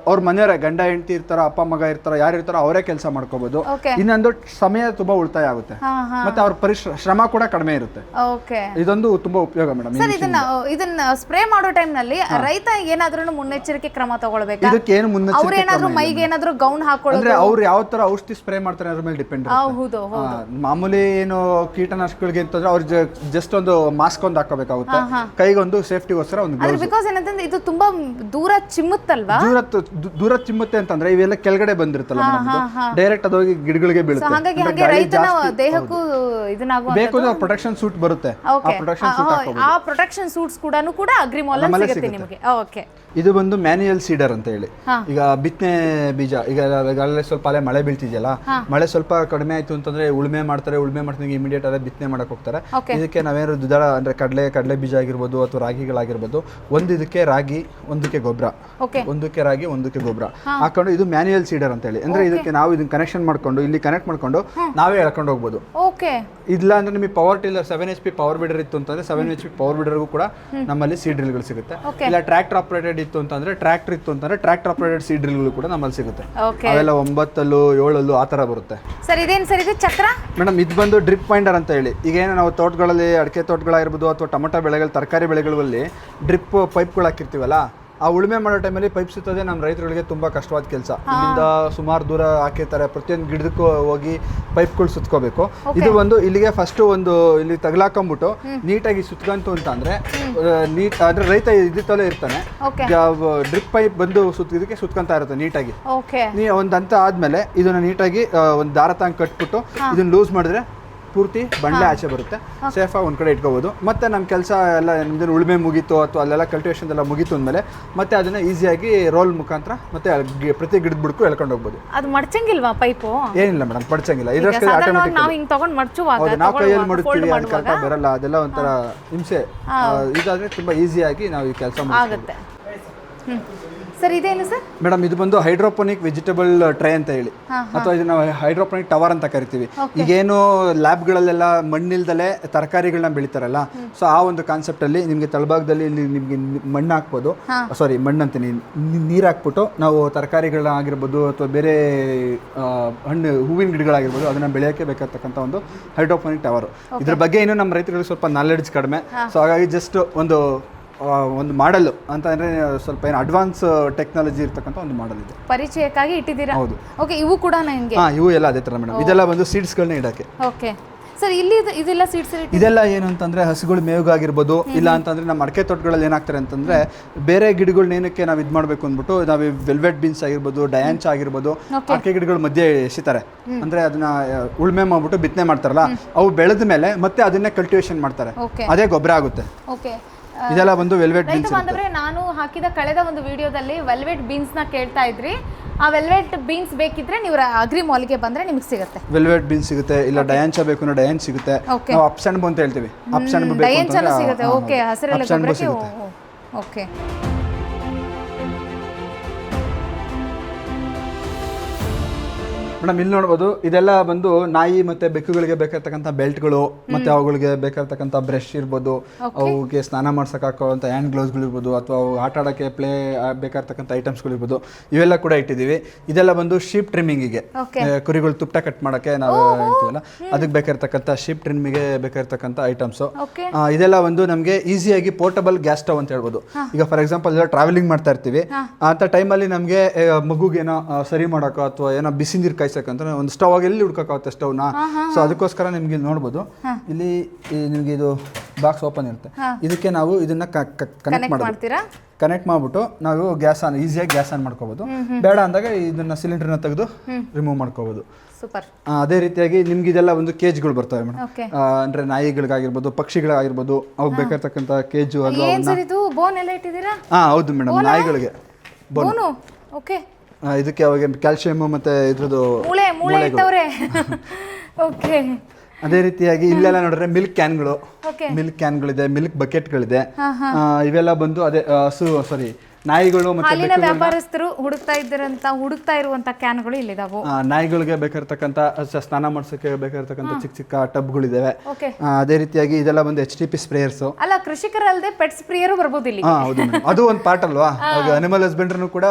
ಅವ್ರ ಮನೆಯವರ ಗಂಡ ಹೆಂಡತಿ ಇರ್ತಾರ, ಅಪ್ಪ ಮಗ ಇರ್ತಾರ, ಯಾರು ಇರ್ತಾರೋ ಅವರೇ ಕೆಲಸ ಮಾಡ್ಕೋಬಹುದು. ಇನ್ನೊಂದು ಸಮಯ ತುಂಬಾ ಉಳಿತಾಯ ಆಗುತ್ತೆ, ಮತ್ತೆ ಅವ್ರ ಪರಿಶ್ರಮ ಶ್ರಮ ಕೂಡ ಕಡಿಮೆ ಇರುತ್ತೆ. ಓಕೆ, ಇದೊಂದು ತುಂಬಾ ಉಪಯೋಗ ಮೇಡಮ್. ಸರ್ ಇದನ್ನ ಸ್ಪ್ರೇ ಮಾಡೋ ಟೈಮ್ ನಲ್ಲಿ ರೈತ ಏನಾದ್ರೂ ಮುನ್ನೆಚ್ಚರಿಕೆ ಕ್ರಮ ತಗೊಳ್ಬೇಕಾ? ಇದಕ್ಕೆ ಏನು ಅವ್ರು ಏನಾದ್ರೂ ಮೈಗೆ ಏನಾದ್ರೂ ಗೌನ್ ಹಾಕೊಳ್ಳೋದು ಅಂದ್ರೆ ಅವ್ರು ಯಾವ ತರ ಔಷಧಿ ಸ್ಪ್ರೇ ಮಾಡ್ತಾರೆ ಅದ್ರ ಮೇಲೆ ಡಿಪೆಂಡ್. ಹೌದು, ಮಾಮೂಲಿ ಏನು ಕೀಟನಾಶಕಗಳಿಗೆ ಅಂತಂದ್ರೆ ಅವ್ರು ಜಸ್ಟ್ ಒಂದು ಮಾಸ್ಕ್ ಒಂದು ಹಾಕೋಬೇಕಾಗುತ್ತೆ, ಕೈಗೊಂದು ಸೇಫ್ಟಿಗೋಸ್ಕರ ಒಂದು ಗ್ಲೌಸ್. ಬಿಕಾಸ್ ಏನಂತಂದ್ರೆ ಇದು ತುಂಬಾ ದೂರ ಚಿಮ್ಮುತ್ತಲ್ವಾ? ದೂರ ಚಿಮ್ಮುತ್ತೆ ಅಂತಂದ್ರೆ ಇವೆಲ್ಲ ಕೆಳಗಡೆ ಬಂದಿರುತ್ತಲ್ಲ ಡೈರೆಕ್ಟ್ ಅದು ಹೋಗಿ ಗಿಡಗಳಿಗೆ ಬೀಳುತ್ತೆ. ಹಾಗಾಗಿ ರೈತನ ದೇಹಕ್ಕೂ ಇದನ್ನಾಗುವ ಬೇಕು ಅಂದ್ರೆ ಪ್ರೊಟೆಕ್ಷನ್ ಸೂಟ್ ಬರುತ್ತೆ. ಆ ಪ್ರೊಟೆಕ್ಷನ್ ಸೂಟ್ಸ್ ಕೂಡ ಅಗ್ರಿಮಾಲ್ ಅಲ್ಲಿ ಸಿಗುತ್ತೆ ನಿಮಗೆ. ಓಕೆ, ಇದು ಬಂದು ಮ್ಯಾನ್ಯುಯಲ್ ಸೀಡರ್ ಅಂತ ಹೇಳಿ. ಈಗ ಬಿತ್ತನೆ ಬೀಜ ಈಗ ಸ್ವಲ್ಪ ಅಲ್ಲೇ ಮಳೆ ಬೀಳ್ತಿದೆಯಲ್ಲ, ಮಳೆ ಸ್ವಲ್ಪ ಕಡಿಮೆ ಆಯ್ತು ಅಂತಂದ್ರೆ ಉಳುಮೆ ಮಾಡ್ತಾರೆ ಇಮಿಡಿಯೇಟ್ ಅಲ್ಲೇ ಬಿತ್ತನೆ ಮಾಡಕ್ ಹೋಗ್ತಾರೆ. ಇದಕ್ಕೆ ನಾವೇನು ದ್ವಿದಳ ಅಂದ್ರೆ ಕಡಲೆ ಬೀಜ ಆಗಿರ್ಬೋದು ಅಥವಾ ರಾಗಿಗಳಾಗಿರ್ಬೋದು, ಒಂದು ಇದಕ್ಕೆ ರಾಗಿ, ಒಂದಕ್ಕೆ ಗೊಬ್ಬರ, ಒಂದಕ್ಕೆ ರಾಗಿ, ಒಂದಕ್ಕೆ ಗೊಬ್ಬರ ಹಾಕೊಂಡು ಇದು ಮ್ಯಾನ್ಯುಯಲ್ ಸೀಡರ್ ಅಂತ ಹೇಳಿ. ಅಂದ್ರೆ ಇದಕ್ಕೆ ನಾವು ಇದನ್ನ ಕನೆಕ್ಷನ್ ಮಾಡ್ಕೊಂಡು ಇಲ್ಲಿ ಕನೆಕ್ಟ್ ಮಾಡ್ಕೊಂಡು ನಾವೇ ಎಳ್ಕೊಂಡು ಹೋಗ್ಬೋದು. ಇಲ್ಲ ಅಂದ್ರೆ ನಿಮಗೆ ಪವರ್ ಟಿಲ್ಲರ್ 7 HP ಪವರ್ ಬಿಡರ್ ಇತ್ತು ಅಂತಂದ್ರೆ 7 HP ಪವರ್ ಬಿಡರ್ಗೂ ಕೂಡ ನಮ್ಮಲ್ಲಿ ಸೀಡ್ ಡ್ರಿಲ್ಗಳು ಸಿಗುತ್ತೆ. ಇಲ್ಲ ಟ್ರ್ಯಾಕ್ಟರ್ ಆಪರೇಟೆಡ್ ಇತ್ತು ಅಂತಂದ್ರೆ ಟ್ರ್ಯಾಕ್ಟರ್ ಆಪರೇಟೆಡ್ ಸೀಡ್ ಡ್ರಿಲ್ಗಳು ಕೂಡ ನಮ್ಮಲ್ಲಿ ಸಿಗುತ್ತೆ. ಅವೆಲ್ಲ 9 7 ಆ ತರ ಬರುತ್ತೆ. ಸರ್ ಇದೇನು ಸರ್ ಇದು ಚಕ್ರ? ಮೇಡಮ್ ಇದು ಬಂದು ಡ್ರಿಪ್ ಪಾಯಿಂಟರ್ ಅಂತ ಹೇಳಿ. ಈಗ ಏನು ನಾವು ತೋಟಗಳಲ್ಲಿ ಅಡಿಕೆ ತೋಟಗಳಾಗಿರ್ಬೋದು ಅಥವಾ ಟೊಮೆಟೊ ಬೆಳೆಗಳು, ತರಕಾರಿ ಬೆಳೆಗಳಲ್ಲಿ ಡ್ರಿಪ್ ಪೈಪ್ಗಳು ಹಾಕಿರ್ತೀವಲ್ಲ, ಆ ಉಳುಮೆ ಮಾಡೋ ಟೈಮಲ್ಲಿ ಪೈಪ್ ಸುತ್ತೋದೇ ನಮ್ಮ ರೈತರುಗಳಿಗೆ ತುಂಬ ಕಷ್ಟವಾದ ಕೆಲಸ. ಇಲ್ಲಿಂದ ಸುಮಾರು ದೂರ ಹಾಕಿರ್ತಾರೆ, ಪ್ರತಿಯೊಂದು ಗಿಡದಕ್ಕೂ ಹೋಗಿ ಪೈಪ್ಗಳು ಸುತ್ಕೋಬೇಕು. ಇದು ಒಂದು ಇಲ್ಲಿಗೆ ಫಸ್ಟ್ ಒಂದು ಇಲ್ಲಿ ತಗಲಾಕೊಂಬಿಟ್ಟು ನೀಟಾಗಿ ಸುತ್ಕಂತು ಅಂತ ಅಂದ್ರೆ ಅಂದ್ರೆ ರೈತ ಇದ್ದಿತ್ತಲೇ ಇರ್ತಾನೆ, ಡ್ರಿಪ್ ಪೈಪ್ ಬಂದು ಇದಕ್ಕೆ ಸುತ್ಕೊಂತ ಇರುತ್ತೆ ನೀಟಾಗಿ. ಒಂದು ಹಂತ ಆದ್ಮೇಲೆ ಇದನ್ನ ನೀಟಾಗಿ ಒಂದು ದಾರ ತಂಗ್ ಕಟ್ಬಿಟ್ಟು ಇದನ್ನ ಲೂಸ್ ಮಾಡಿದ್ರೆ ಪೂರ್ತಿ ಬಂಡೆ ಆಚೆ ಬರುತ್ತೆ. ಸೇಫಾಗಿ ಒಂದು ಕಡೆ ಇಟ್ಕೋಬೋದು. ಮತ್ತೆ ನಮ್ಮ ಕೆಲಸ ಎಲ್ಲ ನಿಮ್ದು ಉಳುಮೆ ಮುಗೀತು ಅಥವಾ ಅಲ್ಲೆಲ್ಲ ಕಲ್ಟಿವೇಶನ್ ಎಲ್ಲ ಮುಗೀತು ಅಂದಮೇಲೆ ಮತ್ತೆ ಅದನ್ನ ಈಸಿಯಾಗಿ ರೋಲ್ ಮುಖಾಂತರ ಮತ್ತೆ ಪ್ರತಿ ಗಿಡದ ಬುಡಕ್ಕೂ ಎಳ್ಕೊಂಡು ಹೋಗ್ಬೋದು. ಅದು ಮಡಚಂಗಿಲ್ವಾ ಪೈಪು? ಏನಿಲ್ಲ ಮೇಡಮ್, ಮಡಚಂಗಿಲ್ಲ. ಇದರಷ್ಟು ಆಟೋಮೆಟಿಕ್ ನಾವು ಕೈಯಲ್ಲಿ ಮಡುತ್ತೀವಿ, ಅದು ಕರೆಕ್ಟಾಗಿ ಬರಲ್ಲ, ಅದೆಲ್ಲ ಒಂಥರ ಹಿಂಸೆ. ಇದಾದ್ರೆ ತುಂಬಾ ಈಸಿಯಾಗಿ ನಾವು ಈ ಕೆಲಸ ಮಾಡ್ತೀವಿ. ಸರ್ ಇದೇನು ಸರ್? ಮೇಡಮ್ ಇದು ಬಂದು ಹೈಡ್ರೋಪೋನಿಕ್ ವೆಜಿಟೇಬಲ್ ಟ್ರೇ ಅಂತ ಹೇಳಿ, ಅಥವಾ ಇದನ್ನ ಹೈಡ್ರೋಪೋನಿಕ್ ಟವರ್ ಅಂತ ಕರಿತೀವಿ. ಈಗೇನು ಲ್ಯಾಬ್ಗಳಲ್ಲೆಲ್ಲ ಮಣ್ಣಿಲ್ದಲೇ ತರಕಾರಿಗಳನ್ನ ಬೆಳಿತಾರಲ್ಲ, ಸೊ ಆ ಒಂದು ಕಾನ್ಸೆಪ್ಟ್ ಅಲ್ಲಿ ನಿಮ್ಗೆ ತಳಭಾಗದಲ್ಲಿ ಇಲ್ಲಿ ನಿಮ್ಗೆ ಮಣ್ಣು ಹಾಕ್ಬೋದು, ಮಣ್ಣಂತೀನಿ ನೀರು ಹಾಕ್ಬಿಟ್ಟು ನಾವು ತರಕಾರಿಗಳನ್ನ ಆಗಿರ್ಬೋದು ಅಥವಾ ಬೇರೆ ಹೂವಿನ ಗಿಡಗಳಾಗಿರ್ಬೋದು ಅದನ್ನ ಬೆಳೆಯೋಕೆ ಬೇಕಾಗ್ತಕ್ಕಂಥ ಒಂದು ಹೈಡ್ರೋಪೋನಿಕ್ ಟವರ್. ಇದ್ರ ಬಗ್ಗೆ ಏನು ನಮ್ಮ ರೈತರಿಗೆ ಸ್ವಲ್ಪ ನಾಲೆಡ್ಜ್ ಕಡಿಮೆ. ಸೊ ಹಾಗಾಗಿ ಜಸ್ಟ್ ಒಂದು ಮಾಡಲ್ ಅಂತ ಅಂದ್ರೆ ಸ್ವಲ್ಪ ಏನು ಅಡ್ವಾನ್ಸ್ ಟೆಕ್ನಾಲಜಿ ಇರ್ತಕ್ಕಂಥ ಒಂದು ಮಾಡಲ್ ಇದೆ, ಪರಿಚಯಕ್ಕಾಗಿ ಇಟ್ಟಿದ್ದೀರಾ. ಹೌದು. ಓಕೆ, ಇವು ಕೂಡ ನನಗೆ ಇವು ಎಲ್ಲ ಅದೇ ತರ ಮೇಡಮ್. ಇದೆಲ್ಲ ಬಂದು ಸೀಡ್ಸ್ಗಳನ್ನ ಇಡಕ್ಕೆ. ಓಕೆ ಸರ್, ಇಲ್ಲಿ ಇದೆಲ್ಲ ಸೀಡ್ಸ್ ಇದೆಲ್ಲ ಏನು ಅಂತಂದ್ರೆ ಹಸುಗಳು ಮೇವಿಗಾಗಿರ್ಬೋದು, ಇಲ್ಲ ಅಂತಂದ್ರೆ ನಮ್ಮ ಅಡಿಕೆ ತೋಟಗಳಲ್ಲಿ ಏನಾಗ್ತಾರೆ ಅಂತಂದ್ರೆ ಬೇರೆ ಗಿಡಗಳನ್ನ ಏನಕ್ಕೆ ನಾವು ಇದು ಮಾಡಬೇಕು ಅಂದ್ಬಿಟ್ಟು ನಾವು ವೆಲ್ವೆಟ್ ಬೀನ್ಸ್ ಆಗಿರ್ಬೋದು, ಡಯಾಂಚ್ ಆಗಿರ್ಬೋದು, ಅಡಿಕೆ ಗಿಡಗಳ ಮಧ್ಯೆ ಎಸಿತಾರೆ. ಅಂದ್ರೆ ಅದನ್ನ ಉಳುಮೆ ಮಾಡ್ಬಿಟ್ಟು ಬಿತ್ತನೆ ಮಾಡ್ತಾರಲ್ಲ, ಅವು ಬೆಳೆದ ಮೇಲೆ ಮತ್ತೆ ಅದನ್ನೇ ಕಲ್ಟಿವೇಶನ್ ಮಾಡ್ತಾರೆ, ಅದೇ ಗೊಬ್ಬರ ಆಗುತ್ತೆ. ಇದೆಲ್ಲ ಬಂದು ವೆಲ್ವೆಟ್ ಬೀನ್ಸ್. ನಾನು ಹಾಕಿದ ಕಳೆದ ಒಂದು ವಿಡಿಯೋದಲ್ಲಿ ವೆಲ್ವೆಟ್ ಬೀನ್ಸ್ ನ ಕೇಳ್ತಾ ಇದ್ರಿ. ಆ ವೆಲ್ವೆಟ್ ಬೀನ್ಸ್ ಬೇಕಿದ್ರೆ ನೀವು ಅಗ್ರಿ ಮಾಲ್ಗೆ ಬಂದ್ರೆ ನಿಮಗೆ ಸಿಗುತ್ತೆ. ವೆಲ್ವೆಟ್ ಬೀನ್ಸ್ ಸಿಗುತ್ತೆ, ಇಲ್ಲ ಡಯಾಂಚ ಬೇಕು ಅಂದ್ರೆ ಡಯಾಂಚ್ ಸಿಗುತ್ತೆ. ನಾವು ಅಪ್ಸ್ ಅಂಡ್ ಬೋ ಅಂತ ಹೇಳ್ತೀವಿ, ಅಪ್ಸ್ ಅಂಡ್ ಬೋ ಬೇಕು ಅಂತ ಸಿಗುತ್ತೆ. ಓಕೆ, ಹಸಿರೆಲೆ ಗೊಬ್ಬರಕ್ಕೆ. ಓಕೆ ಮೇಡಮ್ ಇಲ್ಲಿ ನೋಡ್ಬೋದು, ಇದೆಲ್ಲ ಬಂದು ನಾಯಿ ಮತ್ತೆ ಬೆಕ್ಕುಗಳಿಗೆ ಬೇಕಾಗಿರ್ತಕ್ಕಂಥ ಬೆಲ್ಟ್ಗಳು, ಮತ್ತೆ ಅವುಗಳಿಗೆ ಬೇಕಾಗಿರ್ತಕ್ಕಂಥ ಬ್ರಷ್ ಇರ್ಬೋದು, ಅವುಗೆ ಸ್ನಾನ ಮಾಡ್ಸಕ್ ಹಾಕೋಂಥ ಹ್ಯಾಂಡ್ ಗ್ಲೌಸ್ಗಳು ಇರ್ಬೋದು, ಅಥವಾ ಅವು ಆಟ ಆಡೋಕ್ಕೆ ಪ್ಲೇ ಬೇಕಾಗಿರ್ತಕ್ಕಂಥ ಐಟಮ್ಸ್ಗಳು ಇರ್ಬೋದು, ಇವೆಲ್ಲ ಕೂಡ ಇಟ್ಟಿದ್ದೀವಿ. ಇದೆಲ್ಲ ಬಂದು ಶೀಪ್ ಟ್ರಿಮ್ಮಿಂಗಿಗೆ, ಕುರಿಗಳು ತುಪ್ಪ ಕಟ್ ಮಾಡೋಕ್ಕೆ ನಾವು ಹೇಳ್ತೀವಲ್ಲ, ಅದಕ್ಕೆ ಬೇಕಾಗಿರ್ತಕ್ಕಂಥ ಶೀಪ್ ಟ್ರಿಮ್ಮಿಗೆ ಬೇಕಾಗಿರ್ತಕ್ಕಂಥ ಐಟಮ್ಸು. ಇದೆಲ್ಲ ಒಂದು ನಮಗೆ ಈಸಿಯಾಗಿ ಪೋರ್ಟಬಲ್ ಗ್ಯಾಸ್ ಸ್ಟವ್ ಅಂತ ಹೇಳ್ಬೋದು. ಈಗ ಫಾರ್ ಎಕ್ಸಾಂಪಲ್ ಎಲ್ಲ ಟ್ರಾವೆಲಿಂಗ್ ಮಾಡ್ತಾ ಇರ್ತೀವಿ ಅಂತ ಟೈಮಲ್ಲಿ ನಮಗೆ ಮಗುಗೇನೋ ಸರಿ ಮಾಡೋಕ್ಕೋ ಅಥವಾ ಏನೋ ಬಿಸಿ ನೀರು ಕಾಯಿಸಕ್ಕಂತ ಒಂದು ಸ್ಟವ್ ಆಗಿ ಎಲ್ಲಿ ಹುಡ್ಕೋಕ್ಕಾಗುತ್ತೆ ಸ್ಟವ್ನ. ಸೊ ಅದಕ್ಕೋಸ್ಕರ ನಿಮ್ಗೆ ಇಲ್ಲಿ ನೋಡ್ಬೋದು, ಇಲ್ಲಿ ನಿಮಗೆ ಇದು ಬಾಕ್ಸ್ ಓಪನ್ ಇರುತ್ತೆ. ಇದಕ್ಕೆ ನಾವು ಇದನ್ನ ಕನೆಕ್ಟ್ ಮಾಡ್ಬಿಟ್ಟು ನಾವು ಗ್ಯಾಸ್ ಆನ್ ಈಸಿಯಾಗಿ ಗ್ಯಾಸ್ ಆನ್ ಮಾಡ್ಕೋಬಹುದು. ಬೇಡ ಅಂದಾಗ ಇದನ್ನ ಸಿಲಿಂಡರ್ನ ತೆಗೆದು ರಿಮೂವ್ ಮಾಡ್ಕೋಬಹುದು. ಅದೇ ರೀತಿಯಾಗಿ ನಿಮ್ಗೆ ಇದೆಲ್ಲ ಒಂದು ಕೇಜ್ಗಳು ಬರ್ತವೆ ಮೇಡಮ್. ಅಂದ್ರೆ ನಾಯಿಗಳಿಗಾಗಿರ್ಬೋದು, ಪಕ್ಷಿಗಳಿಗಾಗಿರ್ಬೋದು, ಅವ್ರಿಗೆ ಬೇಕಾಗಿರ್ತಕ್ಕಂಥ ಕೇಜು. ಹೌದು ಮೇಡಮ್, ನಾಯಿಗಳಿಗೆ ಬೋನು. ಇದಕ್ಕೆ ಅವಾಗ ಕ್ಯಾಲ್ಸಿಯಂ ಮತ್ತೆ ಇದ್ರದ್ದು ಅದೇ ರೀತಿಯಾಗಿ ಇಲ್ಲೆಲ್ಲ ನೋಡಿದ್ರೆ ಮಿಲ್ಕ್ ಕ್ಯಾನ್ಗಳಿದೆ, ಮಿಲ್ಕ್ ಬಕೆಟ್ಗಳಿದೆ. ಇವೆಲ್ಲ ಬಂದು ಅದೇ ನಾಯಿಗಳು ಮತ್ತೆ ಹಾಲಿನ ವ್ಯಾಪಾರಸ್ಥರು ಹುಡುಕ್ತಾ ಇರುವಂತ ಕ್ಯಾನ್ಗಳು ಇಲ್ಲಿದಾವು. ನಾಯಿಗಳಿಗೆ ಬೇಕಾಗಿರ್ತಕ್ಕಂಥ ಸ್ನಾನ ಮಾಡ್ಸೋಕೆ ಬೇಕಾಗಿರ್ತಕ್ಕಂಥ ಚಿಕ್ಕ ಚಿಕ್ಕ ಟಬ್ಗಳಿದಾವೆ. ಅದೇ ರೀತಿಯಾಗಿ ಇದೆಲ್ಲ ಒಂದು HTP ಸ್ಪ್ರೇಯರ್ಸ್. ಅಲ್ಲ, ಕೃಷಿಕರಲ್ಲದೆ ಪೆಟ್ಸ್ ಪ್ರಿಯರು ಬರ್ಬೋದು ಇಲ್ಲಿ. ಹೌದು, ಅದು ಒಂದು ಪಾರ್ಟ್ ಅಲ್ವಾ, ಅನಿಮಲ್ ಹಸ್ಬೆಂಡ್ರಿ ಕೂಡ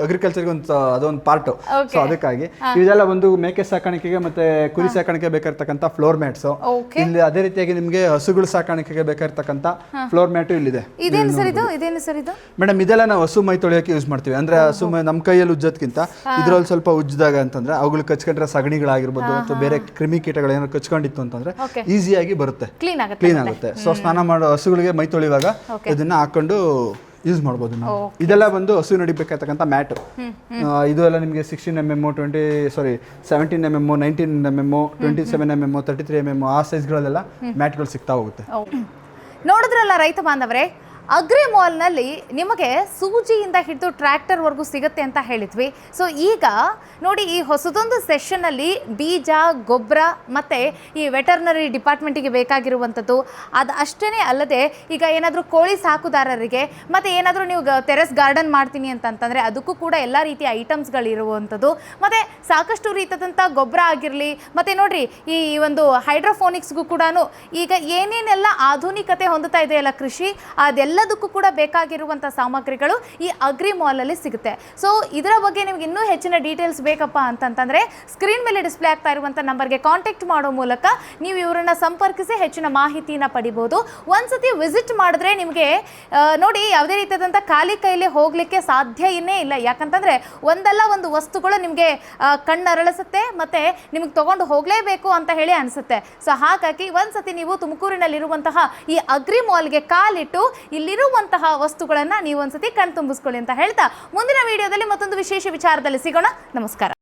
ಅಗ್ರಿಕಲ್ಚರ್ಗೆ ಅದೊಂದು ಪಾರ್ಟ್. ಸೊ ಅದಕ್ಕಾಗಿ ಇದೆಲ್ಲ ಒಂದು ಮೇಕೆ ಸಾಕಾಣಿಕೆಗೆ ಮತ್ತೆ ಕುರಿ ಸಾಕಾಣಿಕೆ ಬೇಕಾಗಿರ್ತಕ್ಕಂಥ ಫ್ಲೋರ್ ಮ್ಯಾಟ್ಸ್ ಇಲ್ಲಿ. ಅದೇ ರೀತಿಯಾಗಿ ನಿಮ್ಗೆ ಹಸುಗಳು ಸಾಕಾಣಿಕೆಗೆ ಬೇಕಾಗಿರ್ತಕ್ಕಂಥ ಫ್ಲೋರ್ ಮ್ಯಾಟ್ ಇಲ್ಲಿದೆ. ಇದೇನು ಸರ್ ಇದು? ಮೇಡಮ್ ಇದೆಲ್ಲ ನಾವು ಹಸು ಮೈ ತೊಳೆಯೋಕೆ ಯೂಸ್ ಮಾಡ್ತೀವಿ. ಅಂದ್ರೆ ಹಸು ನಮ್ಮ ಕೈಯಲ್ಲಿ ಉಜ್ಜೋದ್ಕಿಂತ ಇದ್ರಲ್ಲಿ ಸ್ವಲ್ಪ ಉಜ್ಜಿದಾಗ ಅಂತಂದ್ರೆ ಅವುಗಳು ಕಚ್ಕೊಂಡ್ರೆ ಸಗಣಿಗಳಾಗಿರ್ಬೋದು ಅಥವಾ ಬೇರೆ ಕ್ರಿಮಿ ಕೀಟಗಳು ಏನಾದ್ರು ಕಚ್ಕೊಂಡಿತ್ತು ಅಂತಂದ್ರೆ ಈಸಿಯಾಗಿ ಬರುತ್ತೆ, ಕ್ಲೀನ್ ಆಗುತ್ತೆ. ಸೊ ಸ್ನಾನ ಮಾಡೋ ಹಸುಗಳಿಗೆ ಮೈ ತೊಳೆಯುವಾಗ ಇದನ್ನ ಹಾಕೊಂಡು ಯೂಸ್ ಮಾಡ್ಬೋದು ನಾವು. ಇದೆಲ್ಲ ಬಂದು ಹಸು ನಡಿಬೇಕಾಗ್ತಕ್ಕಂಥ ಮ್ಯಾಟ್. ಇದು ಎಲ್ಲ ನಿಮಗೆ 16 mm, 17 mm, 19 mm, 27 mm, 33 mm ಆ ಸೈಜ್ಗಳಲ್ಲೆಲ್ಲ ಮ್ಯಾಟ್ಗಳು ಸಿಗ್ತಾ ಹೋಗುತ್ತೆ. ನೋಡಿದ್ರಲ್ಲ ರೈತ ಬಾಂಧವರೇ, ಅಗ್ರಿ ಮಾಲ್ನಲ್ಲಿ ನಿಮಗೆ ಸೂಜಿಯಿಂದ ಹಿಡಿದು ಟ್ರ್ಯಾಕ್ಟರ್ವರೆಗೂ ಸಿಗುತ್ತೆ ಅಂತ ಹೇಳಿದ್ವಿ. ಸೊ ಈಗ ನೋಡಿ, ಈ ಹೊಸದೊಂದು ಸೆಷನ್ನಲ್ಲಿ ಬೀಜ, ಗೊಬ್ಬರ ಮತ್ತು ಈ ವೆಟರ್ನರಿ ಡಿಪಾರ್ಟ್ಮೆಂಟಿಗೆ ಬೇಕಾಗಿರುವಂಥದ್ದು ಅದು ಅಷ್ಟೇ ಅಲ್ಲದೆ, ಈಗ ಏನಾದರೂ ಕೋಳಿ ಸಾಕುದಾರರಿಗೆ ಮತ್ತು ಏನಾದರೂ ನೀವು ಟೆರೆಸ್ ಗಾರ್ಡನ್ ಮಾಡ್ತೀನಿ ಅಂತಂತಂದರೆ ಅದಕ್ಕೂ ಕೂಡ ಎಲ್ಲ ರೀತಿಯ ಐಟಮ್ಸ್ಗಳಿರುವಂಥದ್ದು, ಮತ್ತು ಸಾಕಷ್ಟು ರೀತಿಯಾದಂಥ ಗೊಬ್ಬರ ಆಗಿರಲಿ, ಮತ್ತು ನೋಡಿರಿ ಈ ಒಂದು ಹೈಡ್ರೋಫೋನಿಕ್ಸ್ಗೂ ಕೂಡ ಈಗ ಏನೇನೆಲ್ಲ ಆಧುನಿಕತೆ ಹೊಂದುತ್ತಾ ಇದೆಯಲ್ಲ ಕೃಷಿ, ಅದೆಲ್ಲದಕ್ಕೂ ಕೂಡ ಬೇಕಾಗಿರುವಂಥ ಸಾಮಗ್ರಿಗಳು ಈ ಅಗ್ರಿ ಮಾಲಲ್ಲಿ ಸಿಗುತ್ತೆ. ಸೊ ಇದರ ಬಗ್ಗೆ ನಿಮ್ಗೆ ಇನ್ನೂ ಹೆಚ್ಚಿನ ಡೀಟೇಲ್ಸ್ ಬೇಕಪ್ಪ ಅಂತಂತಂದರೆ ಸ್ಕ್ರೀನ್ ಮೇಲೆ ಡಿಸ್ಪ್ಲೇ ಆಗ್ತಾ ಇರುವಂಥ ನಂಬರ್ಗೆ ಕಾಂಟ್ಯಾಕ್ಟ್ ಮಾಡೋ ಮೂಲಕ ನೀವು ಇವರನ್ನು ಸಂಪರ್ಕಿಸಿ ಹೆಚ್ಚಿನ ಮಾಹಿತಿನ ಪಡಿಬೋದು. ಒಂದ್ಸತಿ ವಿಸಿಟ್ ಮಾಡಿದ್ರೆ ನಿಮಗೆ ನೋಡಿ ಯಾವುದೇ ರೀತಿಯಾದಂಥ ಖಾಲಿ ಕೈಲಿ ಹೋಗಲಿಕ್ಕೆ ಸಾಧ್ಯನೇ ಇಲ್ಲ. ಯಾಕಂತಂದರೆ ಒಂದಲ್ಲ ಒಂದು ವಸ್ತುಗಳು ನಿಮಗೆ ಕಣ್ಣರಳಿಸುತ್ತೆ ಮತ್ತು ನಿಮಗೆ ತೊಗೊಂಡು ಹೋಗಲೇಬೇಕು ಅಂತ ಹೇಳಿ ಅನಿಸುತ್ತೆ. ಸೊ ಹಾಗಾಗಿ ಒಂದ್ಸತಿ ನೀವು ತುಮಕೂರಿನಲ್ಲಿರುವಂತಹ ಈ ಅಗ್ರಿ ಮಾಲ್ಗೆ ಕಾಲಿಟ್ಟು ಇಲ್ಲಿರುವಂತಹ ವಸ್ತುಗಳನ್ನು ನೀವು ಒಂದ್ಸತಿ ಕಣ್ತುಂಬಿಸ್ಕೊಳ್ಳಿ ಅಂತ ಹೇಳ್ತಾ ಮುಂದಿನ ವಿಡಿಯೋದಲ್ಲಿ ಮತ್ತೊಂದು ವಿಶೇಷ ವಿಚಾರದಲ್ಲಿ ಸಿಗೋಣ. ನಮಸ್ಕಾರ.